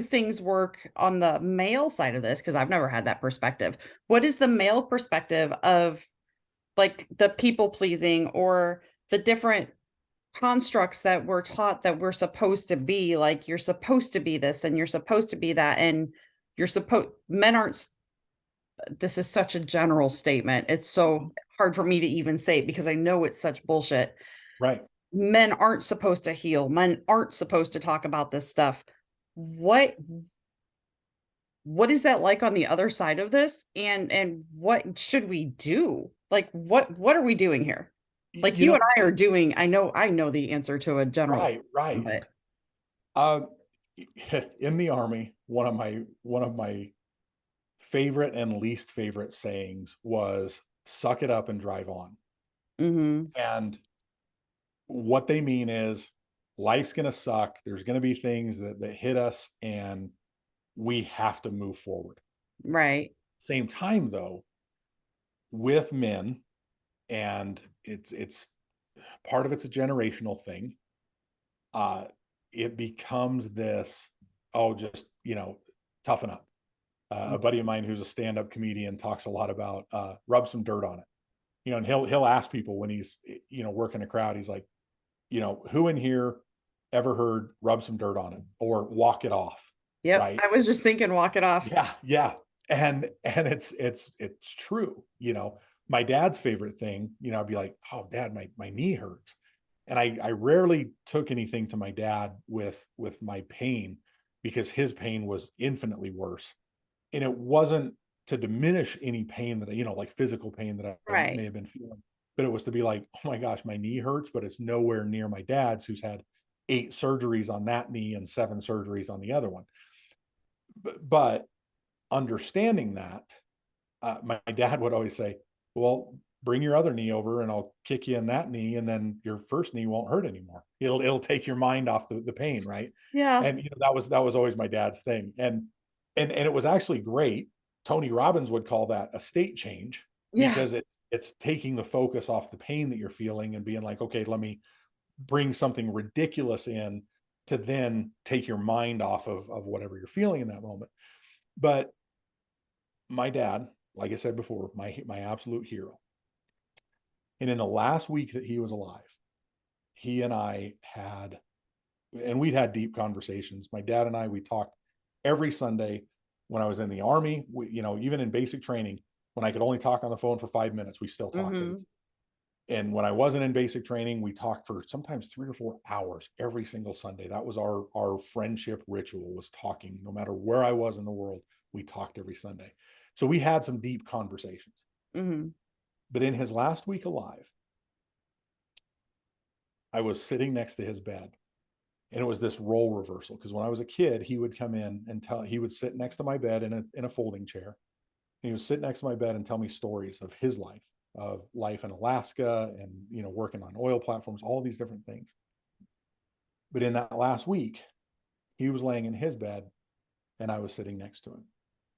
things work on the male side of this? Because I've never had that perspective. What is the male perspective of, like, the people pleasing or the different constructs that we're taught that we're supposed to be, like, you're supposed to be this and you're supposed to be that, and you're supposed men aren't this is such a general statement. It's Mhm. so hard for me to even say it because I know it's such bullshit. Right. Men aren't supposed to heal. Men aren't supposed to talk about this stuff. What what is that like on the other side of this? And what should we do? Like, what are we doing here? Like, You you and know I are doing, I know the answer to a general right, right. question, but Um, in the Army, one of my favorite and least favorite sayings was, "Suck it up and drive on." mhm, And what they mean is, life's gonna suck, there's gonna be things that hit us, and we have to move forward. right, Same time, though, with men, and it's part of it's a generational thing, uh, it becomes this, "Oh, just, toughen up." mm, A buddy of mine who's a stand-up comedian talks a lot about, "Rub some dirt on it." And he'll ask people when he's, working a crowd, he's like, "Who in here ever heard 'rub some dirt on it' or 'walk it off'?" yep, Right? I was just thinking walk it off. Yeah, yeah. And it's true. My dad's favorite thing, I'd be like, "Oh, dad, my knee hurts." And I rarely took anything to my dad with my pain because his pain was infinitely worse. And it wasn't to diminish any pain that like physical pain that I Right. may have been feeling, but it was to be like, "Oh my gosh, my knee hurts," but it's nowhere near my dad's, who's had 8 surgeries on that knee and 7 surgeries on the other one. But understanding that, my dad would always say, "Well, bring your other knee over and I'll kick you in that knee, and then your first knee won't hurt anymore. It'll take your mind off the pain," right? Yeah, And that was always my dad's thing. And it was actually great. Tony Robbins would call that a state change, yeah, because it's taking the focus off the pain that you're feeling and being like, "Okay, let me bring something ridiculous in to then take your mind off of whatever you're feeling in that moment." But my dad, like I said before, my absolute hero. And in the last week that he was alive, he and I had, and we'd had deep conversations. My dad and I, we talked every Sunday. When I was in the Army, even in basic training, when I could only talk on the phone for 5 minutes, we still talked every. mhm, And when I wasn't in basic training, we talked for sometimes 3 or 4 hours every single Sunday. That was our friendship ritual, was talking. No matter where I was in the world, we talked every Sunday. So we had some deep conversations. mhm, But in his last week alive, I was sitting next to his bed, and it was this role reversal, because when I was a kid, he would come in and he would sit next to my bed in a folding chair. And he would sit next to my bed and tell me stories of life in Alaska, and working on oil platforms, all these different things. But in that last week, he was laying in his bed and I was sitting next to him,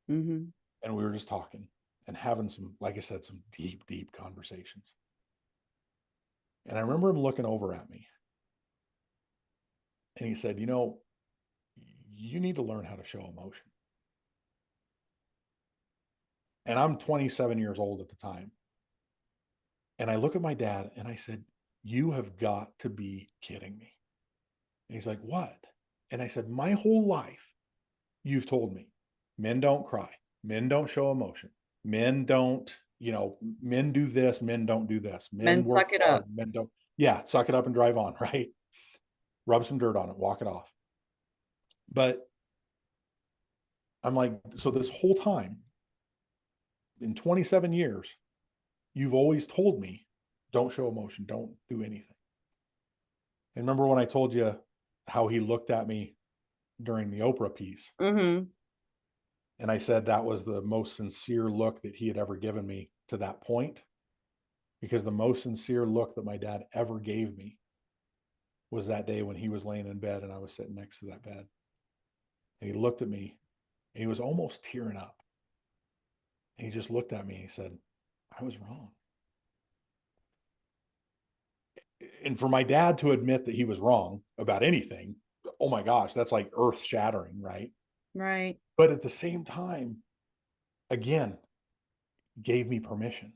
mhm. and we were just talking and having some, like I said, some deep, deep conversations. And I remember him looking over at me, and he said, "You need to learn how to show emotion." And I'm 27 years old at the time. And I look at my dad and I said, "You have got to be kidding me." And he's like, "What?" And I said, "My whole life, you've told me men don't cry, men don't show emotion, men don't, men do this, men don't do this, men Men work suck it hard, up. men don't." Yeah, suck it up and drive on, right? Rub some dirt on it, walk it off. But I'm like, so this whole time, in 27 years, you've always told me, don't show emotion, don't do anything. And remember when I told you how he looked at me during the Oprah piece? Mm-hmm. And I said that was the most sincere look that he had ever given me to that point, because the most sincere look that my dad ever gave me was that day when he was laying in bed and I was sitting next to that bed. And he looked at me and he was almost tearing up. And he just looked at me and he said, "I was wrong." And for my dad to admit that he was wrong about anything, oh my gosh, that's like earth shattering, right? Right. But at the same time, again, gave me permission,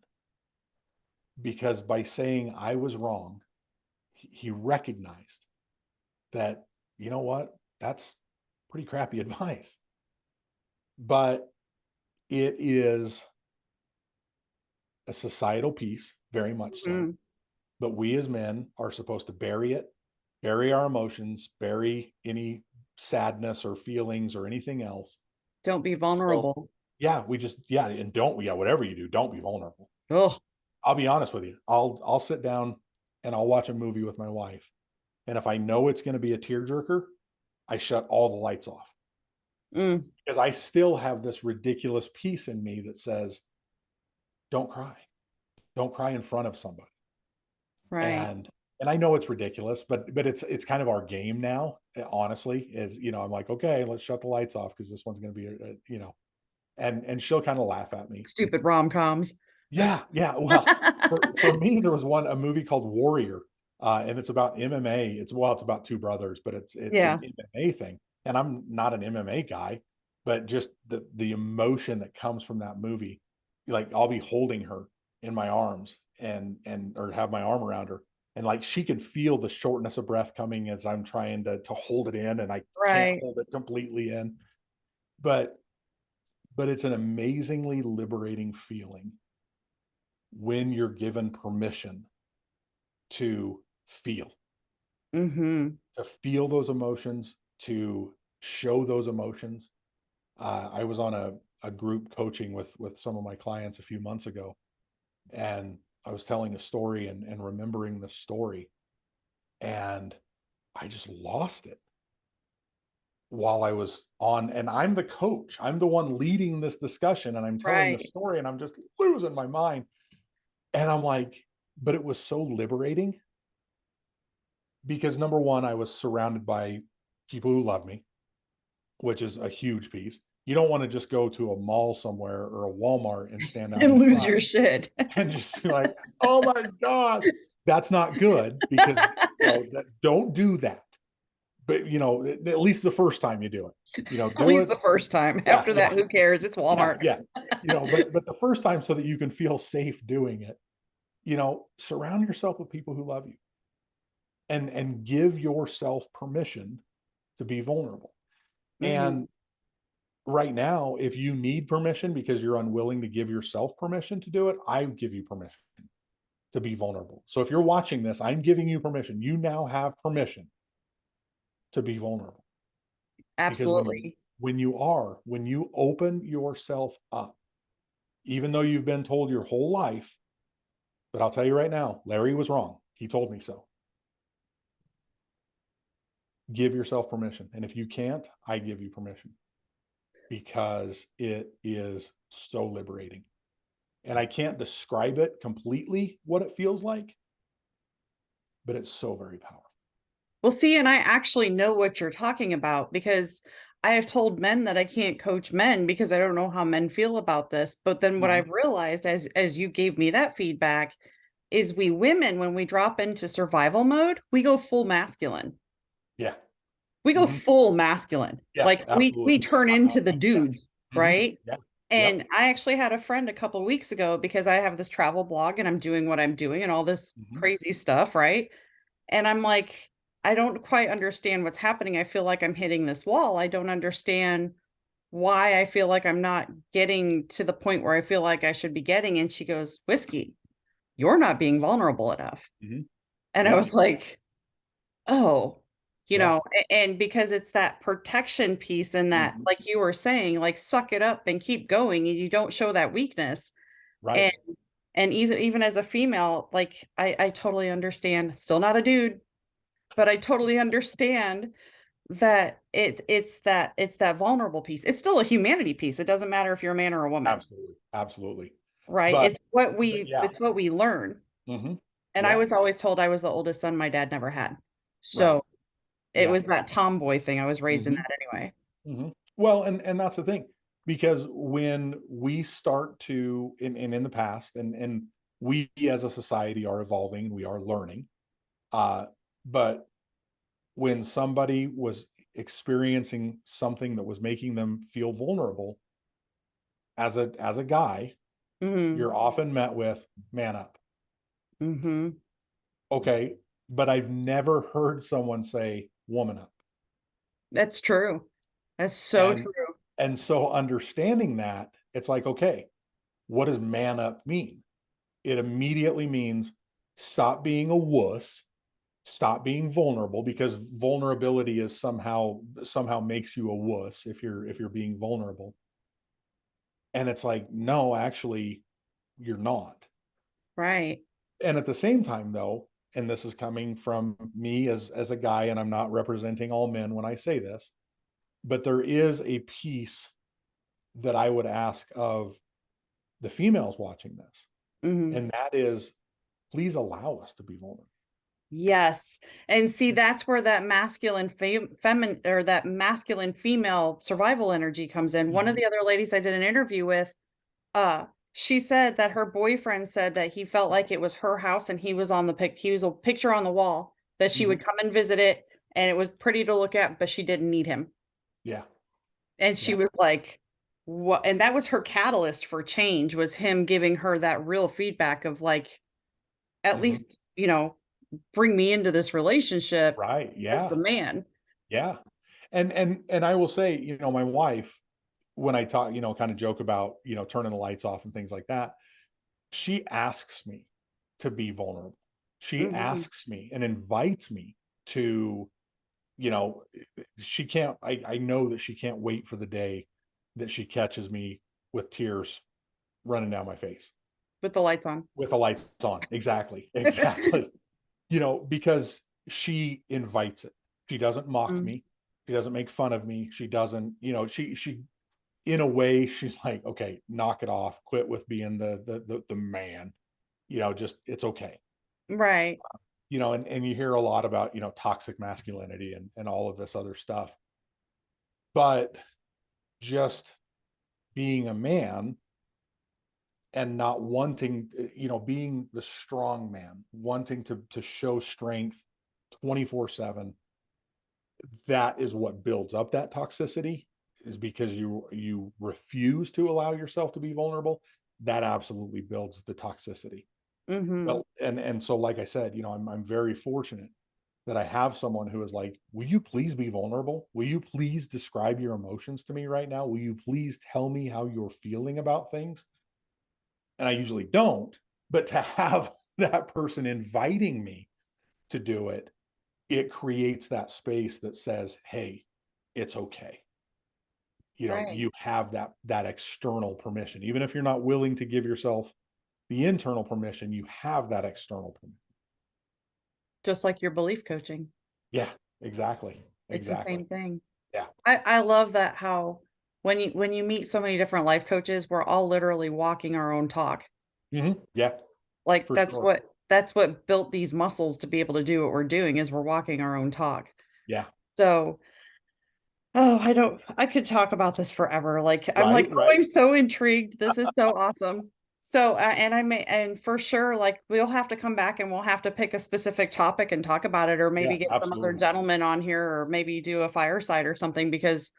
because by saying I was wrong, he recognized that, you know what, that's pretty crappy advice. But it is a societal piece, very much so. Mm-hmm. But we as men are supposed to bury it, bury our emotions, bury any sadness or feelings or anything else. Don't be So vulnerable. yeah, we just, yeah, and don't, yeah, whatever you do, don't be vulnerable. Oh, I'll be honest with you. I'll sit down and I'll watch a movie with my wife. And if I know it's going to be a tearjerker, I shut all the lights off, mm, because I still have this ridiculous piece in me that says, don't cry. Don't cry in front of somebody. right. And I know it's ridiculous, but it's kind of our game now, honestly, is, I'm like, okay, let's shut the lights off because this one's going to be and she'll kind of laugh at me. Stupid rom-coms. Yeah, yeah. Well, for me, there was a movie called Warrior, and it's about MMA. It's about two brothers, but it's an Yeah. MMA thing. And I'm not an MMA guy, but just the emotion that comes from that movie, like I'll be holding her in my arms and or have my arm around her, and like she could feel the shortness of breath coming as I'm trying to hold it in, and I can't Right. hold it completely in. But it's an amazingly liberating feeling when you're given permission to feel, Mm-hmm. to feel those emotions, to show those emotions. I was on a group coaching with some of my clients a few months ago, and I was telling a story and remembering the story, and I just lost it while I was on. And I'm the coach, I'm the one leading this discussion, and I'm telling the Right. story, and I'm just losing my mind. And I'm like, but it was so liberating, because number one, I was surrounded by people who love me, which is a huge piece. You don't want to just go to a mall somewhere or a Walmart and stand out And in lose front your shit. and just be like, "Oh my gosh." That's not good, because don't do that. But at least the first time you do it, At do least it. the first time. Yeah, After that, yeah, who cares? It's yeah, Walmart. yeah. But the first time, so that you can feel safe doing it, surround yourself with people who love you, and give yourself permission to be vulnerable. Mm-hmm. And right now, if you need permission because you're unwilling to give yourself permission to do it, I give you permission to be vulnerable. So if you're watching this, I'm giving you permission. You now have permission to be vulnerable, because Absolutely. when you open yourself up, even though you've been told your whole life, but I'll tell you right now, Larry was wrong. He told me so. Give yourself permission. And if you can't, I give you permission, because it is so liberating. And I can't describe it completely, what it feels like, but it's so very powerful. Well, see, and I actually know what you're talking about, because I have told men that I can't coach men because I don't know how men feel about this. But then what Mhm. I've realized, as you gave me that feedback, is we women, when we drop into survival mode, we go full masculine. Yeah. We go Mhm. full masculine. Yeah, Like we absolutely. turn into the dudes, Mhm. right? Yeah. Yep. And I actually had a friend a couple weeks ago because I have this travel blog and I'm doing what I'm doing and all this Mhm. crazy stuff, right? And I'm like, I don't quite understand what's happening. I feel like I'm hitting this wall. I don't understand why I feel like I'm not getting to the point where I feel like I should be getting. And she goes, Whiskey, you're not being vulnerable enough. Mhm. And I Yeah. was like, oh, Yeah. and because it's that protection piece and that, Mhm. like you were saying, like suck it up and keep going and you don't show that weakness. Right. And even as a female, like I totally understand, still not a dude, but I totally understand that it's that vulnerable piece. It's still a humanity piece. It doesn't matter if you're a man or a woman, Absolutely. Absolutely. right? But yeah. It's what we learn. Mhm. And I Yeah. was always told I was the oldest son my dad never had. Right. So it Yeah. was that tomboy thing. I was raised in Mhm. that anyway. Mhm. Well, and that's the thing, because when we start to and in the past, and we as a society are evolving, we are learning, uh, but when somebody was experiencing something that was making them feel vulnerable, as a guy, Mhm. you're often met with, "Man up." Mhm. Okay, but I've never heard someone say, "Woman up." That's true. That's so And true. and so understanding that, it's like, okay, what does man up mean? It immediately means stop being a wuss, stop being vulnerable, because vulnerability is somehow makes you a wuss if you're being vulnerable. And it's like, no, actually, you're not. Right. And at the same time, though, and this is coming from me as a guy, and I'm not representing all men when I say this, but there is a piece that I would ask of the females watching this, Mhm. and that is, please allow us to be vulnerable. Yes. And see, that's where that masculine feminine or that masculine female survival energy comes in. One of Mhm, the other ladies I did an interview with, she said that her boyfriend said that he felt like it was her house and he was a picture on the wall, that she mhm. would come and visit it and it was pretty to look at, but she didn't need him. Yeah, And she yeah, was like, "What?" And that was her catalyst for change, was him giving her that real feedback of like, at mhm. least, bring me into this relationship Right, as the yeah, man. yeah. And I will say, my wife, when I talk, kind of joke about, turning the lights off and things like that, she asks me to be vulnerable. She Mhm. asks me and invites me to, you know, she can't I know that she can't wait for the day that she catches me with tears running down my face With the lights on. with the lights on. Exactly. Exactly. Because she invites it. She doesn't mock Mm. me. She doesn't make fun of me. She doesn't, she in a way, she's like, okay, knock it off. Quit with being the man. Just it's okay. Right. And you hear a lot about, toxic masculinity and all of this other stuff. But just being a man and not wanting, being the strong man, wanting to show strength 24/7, that is what builds up that toxicity, is because you refuse to allow yourself to be vulnerable. That absolutely builds the toxicity. Mhm. Well, and so like I said, I'm very fortunate that I have someone who is like, will you please be vulnerable? Will you please describe your emotions to me right now? Will you please tell me how you're feeling about things? And I usually don't, but to have that person inviting me to do it, it creates that space that says, hey, it's okay. Right. You have that external permission. Even if you're not willing to give yourself the internal permission, you have that external permission. Just like your belief coaching. Yeah, exactly. It's the Exactly. same thing. Yeah. I love that, how when you meet so many different life coaches, we're all literally walking our own talk. Yeah, Like, for sure. that's what built these muscles to be able to do what we're doing, is we're walking our own talk. Yeah. So, I could talk about this forever. Like, I'm like, Right, "Oh, right. I'm so intrigued. This is so awesome." So, and for sure, like, we'll have to come back and we'll have to pick a specific topic and talk about it, or Yeah, maybe get some other absolutely. gentlemen on here, or maybe do a fireside or something, because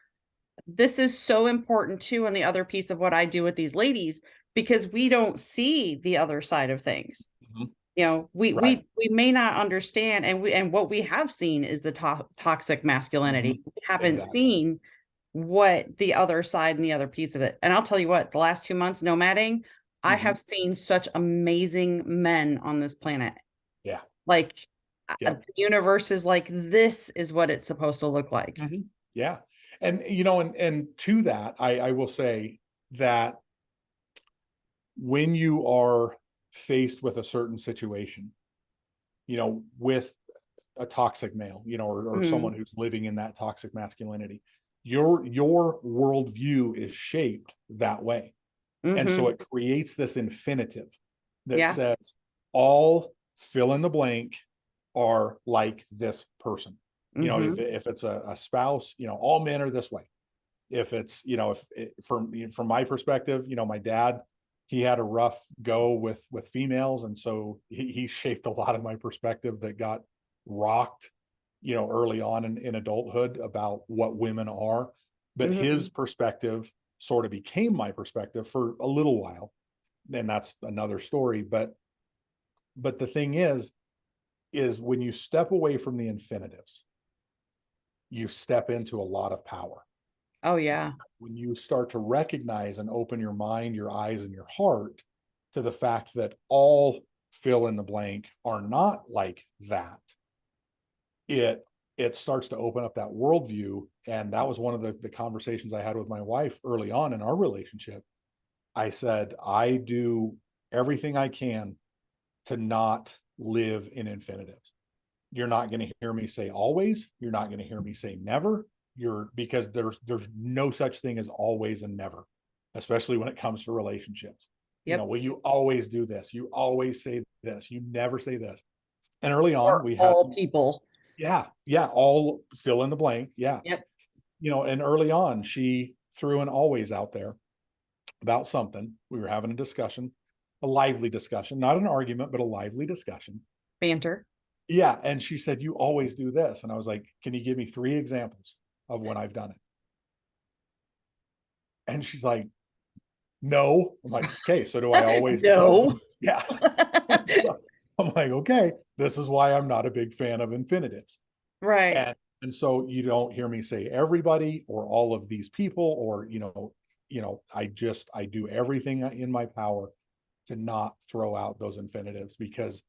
this is so important too. And the other piece of what I do with these ladies, because we don't see the other side of things. Mhm. You know, Right. we may not understand, and what we have seen is the toxic masculinity. Mhm. We haven't Exactly. seen what the other side and the other piece of it. And I'll tell you what, the last 2 months nomading, I Mhm. have seen such amazing men on this planet. Yeah. Like, Yeah. the universe is like, this is what it's supposed to look like. Mhm. Yeah. And, and to that, I will say that when you are faced with a certain situation, with a toxic male, or someone Mhm, who's living in that toxic masculinity, your worldview is shaped that way. And so mhm, it creates this infinitive that yeah, says all fill in the blank are like this person. If, mhm, if it's a spouse, all men are this way. If it's, if it, from my perspective, my dad, he had a rough go with females, and so he shaped a lot of my perspective that got rocked, early on in adulthood about what women are. But his mhm. perspective sort of became my perspective for a little while, and that's another story. But the thing is when you step away from the infinitives, you step into a lot of power. Oh, yeah. When you start to recognize and open your mind, your eyes, and your heart to the fact that all fill in the blank are not like that, it it starts to open up that worldview. And that was one of the conversations I had with my wife early on in our relationship. I said, I do everything I can to not live in infinitives. You're not going to hear me say always. You're not going to hear me say never. Because there's no such thing as always and never, especially when it comes to relationships. Yep. Well, you always do this. You always say this. You never say this. And early on, Or we had all some, people. yeah, yeah, all fill in the blank. Yeah. Yep. And early on, she threw an always out there about something. We were having a discussion, a lively discussion, not an argument, but a lively discussion. Banter. Yeah. And she said, you always do this. And I was like, can you give me 3 examples of when I've done it? And she's like, no. I'm like, okay, so do I always know? No. Yeah. So I'm like, okay, this is why I'm not a big fan of infinitives. Right. And so you don't hear me say everybody or all of these people, or I do everything in my power to not throw out those infinitives, because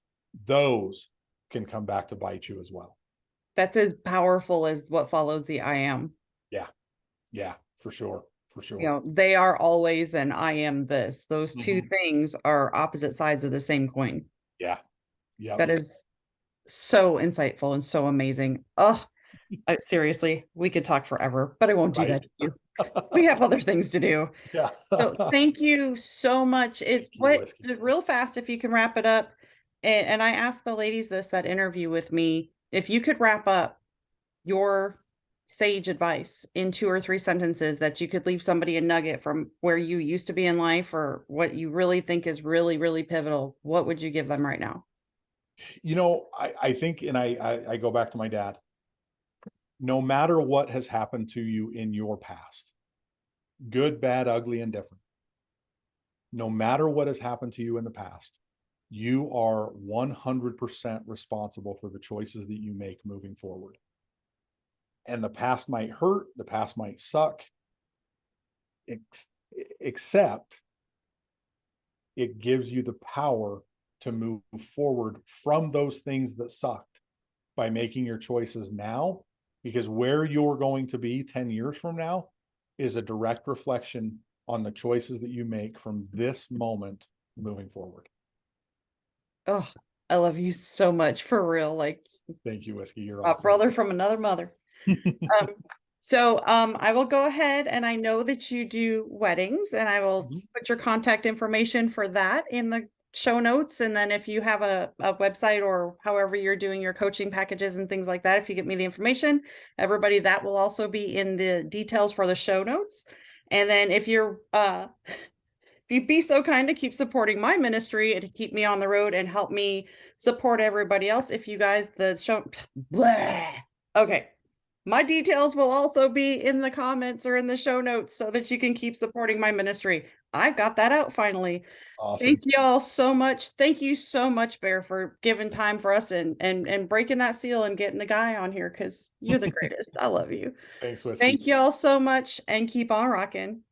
those can come back to bite you as well. That's as powerful as what follows the I am. Yeah. Yeah, for sure. For You sure. know, they are always and I am this. Those two Mhm. things are opposite sides of the same coin. Yeah. Yep. That is so insightful and so amazing. Oh, seriously, we could talk forever, but I won't do Right. that to you. We have other things to do. Yeah. So thank you so much. Is Thank you, what Whiskey. real fast, if you can wrap it up. And I asked the ladies this that interview with me, if you could wrap up your sage advice in 2 or 3 sentences that you could leave somebody a nugget from where you used to be in life or what you really think is really, really pivotal, what would you give them right now? I think, and I go back to my dad. No matter what has happened to you in your past, good, bad, ugly, and different, no matter what has happened to you in the past, you are 100% responsible for the choices that you make moving forward. And the past might hurt, the past might suck, ex- except it gives you the power to move forward from those things that sucked by making your choices now, because where you're going to be 10 years from now is a direct reflection on the choices that you make from this moment moving forward. Oh, I love you so much for real. Like Thank you, Whiskey. You're a awesome. brother from another mother. Um, I will go ahead and I know that you do weddings and I will Mhm. put your contact information for that in the show notes. And then if you have a website or however you're doing your coaching packages and things like that, if you get me the information, everybody, that will also be in the details for the show notes. And then if you'd be so kind to keep supporting my ministry and to keep me on the road and help me support everybody else. If you guys, the show, blah. Okay. My details will also be in the comments or in the show notes so that you can keep supporting my ministry. I got that out finally. Awesome. Thank you all so much. Thank you so much, Bear, for giving time for us and breaking that seal and getting the guy on here because you're the greatest. I love you. Thanks, Whiskey. Thank you all so much and keep on rocking.